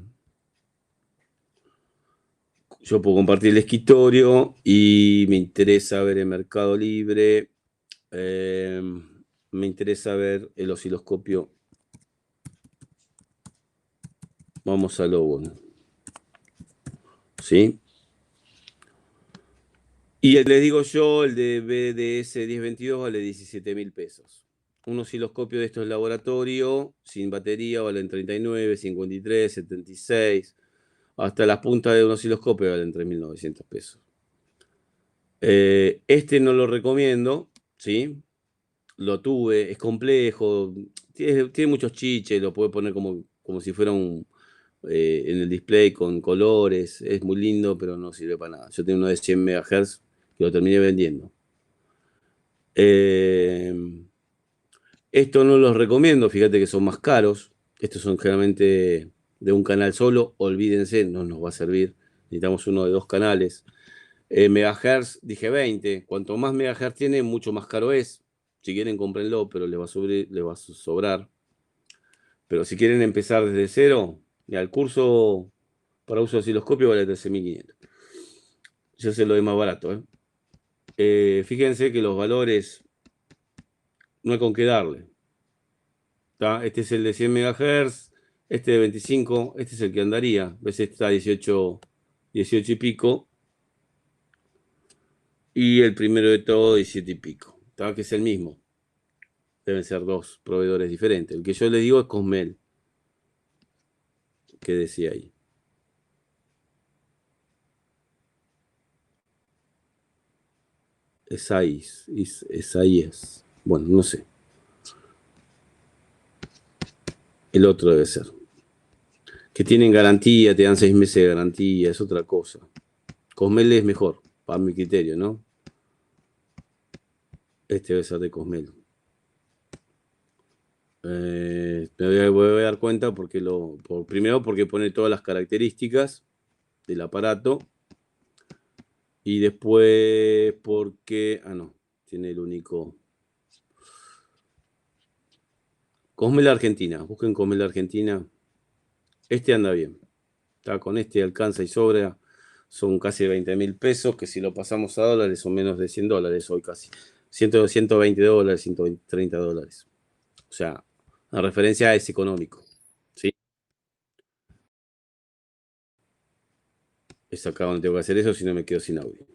yo puedo compartir el escritorio y me interesa ver el Mercado Libre. Me interesa ver el osciloscopio. Vamos a Lowon. ¿Sí? Y les digo yo, el de BDS 1022 vale 17.000 pesos. Un osciloscopio de estos de laboratorio, sin batería, valen 39, 53, 76. Hasta las puntas de un osciloscopio valen 3.900 pesos. Este no lo recomiendo, ¿sí? Lo tuve, es complejo, tiene muchos chiches, lo puede poner como si fuera en el display con colores, es muy lindo, pero no sirve para nada. Yo tengo uno de 100 MHz que lo terminé vendiendo. Esto no los recomiendo, fíjate que son más caros. Estos son generalmente de un canal solo, olvídense, no nos va a servir. Necesitamos uno de 2 canales. Megahertz, dije 20. Cuanto más megahertz tiene, mucho más caro es. Si quieren, cómprenlo, pero les va a sobrar. Pero si quieren empezar desde cero, ya el curso para uso de osciloscopio vale 13.500. Yo se lo doy más barato. Fíjense que los valores no hay con qué darle. ¿Tá? Este es el de 100 MHz, este de 25, este es el que andaría. ¿Ves? Este está a 18 y pico. Y el primero de todo, 17 y pico. ¿Tá? Que es el mismo. Deben ser 2 proveedores diferentes. El que yo les digo es Cosmel. ¿Qué decía ahí? Es. Bueno, no sé. El otro debe ser. Que tienen garantía, te dan 6 meses de garantía, es otra cosa. Cosmel es mejor, para mi criterio, ¿no? Este debe ser de Cosmel. Me voy a dar cuenta porque primero porque pone todas las características del aparato y después porque, no, tiene el único. Cosmel Argentina, busquen Cosmel Argentina. Este anda bien. Está con este alcanza y sobra. Son casi 20.000 pesos, que si lo pasamos a dólares son menos de 100 dólares hoy casi. 120 dólares, 130 dólares. O sea, la referencia es económico. ¿Sí? Es acá donde tengo que hacer eso, si no me quedo sin audio.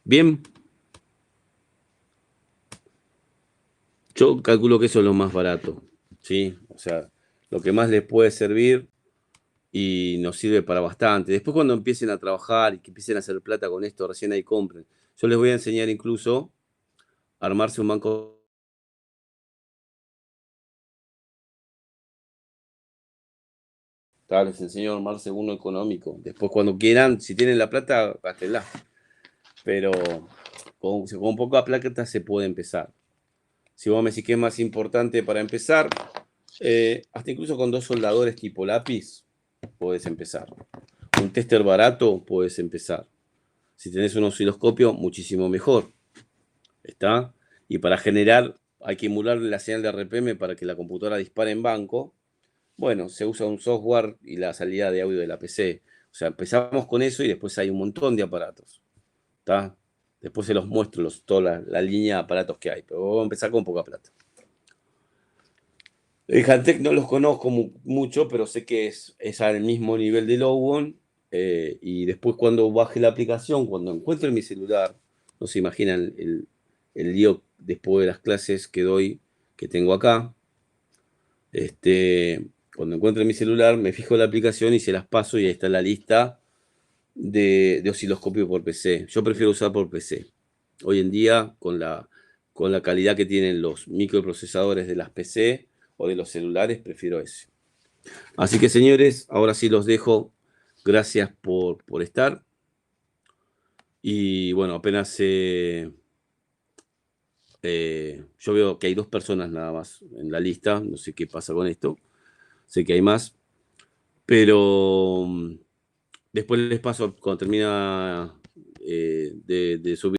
Bien. Yo calculo que eso es lo más barato. ¿Sí? O sea, lo que más les puede servir y nos sirve para bastante. Después cuando empiecen a trabajar y que empiecen a hacer plata con esto, recién ahí compren. Yo les voy a enseñar incluso a armarse un banco. Les enseño a armarse uno económico. Después cuando quieran, si tienen la plata, gástenla. Pero con poca plata se puede empezar. Si vos me decís que es más importante para empezar, hasta incluso con 2 soldadores tipo lápiz, podés empezar. Un tester barato, podés empezar. Si tenés un osciloscopio, muchísimo mejor. ¿Está? Y para generar, hay que emular la señal de RPM para que la computadora dispare en banco. Bueno, se usa un software y la salida de audio de la PC. O sea, empezamos con eso y después hay un montón de aparatos. ¿Está? Después se los muestro toda la línea de aparatos que hay, pero vamos a empezar con poca plata. El Handtech no los conozco mucho, pero sé que es al mismo nivel de Lowon. Y después cuando baje la aplicación, cuando encuentre mi celular, no se imaginan el lío después de las clases que doy, que tengo acá. Cuando encuentre mi celular, me fijo la aplicación y se las paso y ahí está la lista de osciloscopio por PC. Yo prefiero usar por PC. Hoy en día, con la calidad que tienen los microprocesadores de las PC o de los celulares, prefiero ese. Así que señores, ahora sí los dejo. Gracias por estar. Y bueno, apenas yo veo que hay 2 personas nada más en la lista. No sé qué pasa con esto. Sé que hay más. Pero después les paso cuando termina de subir.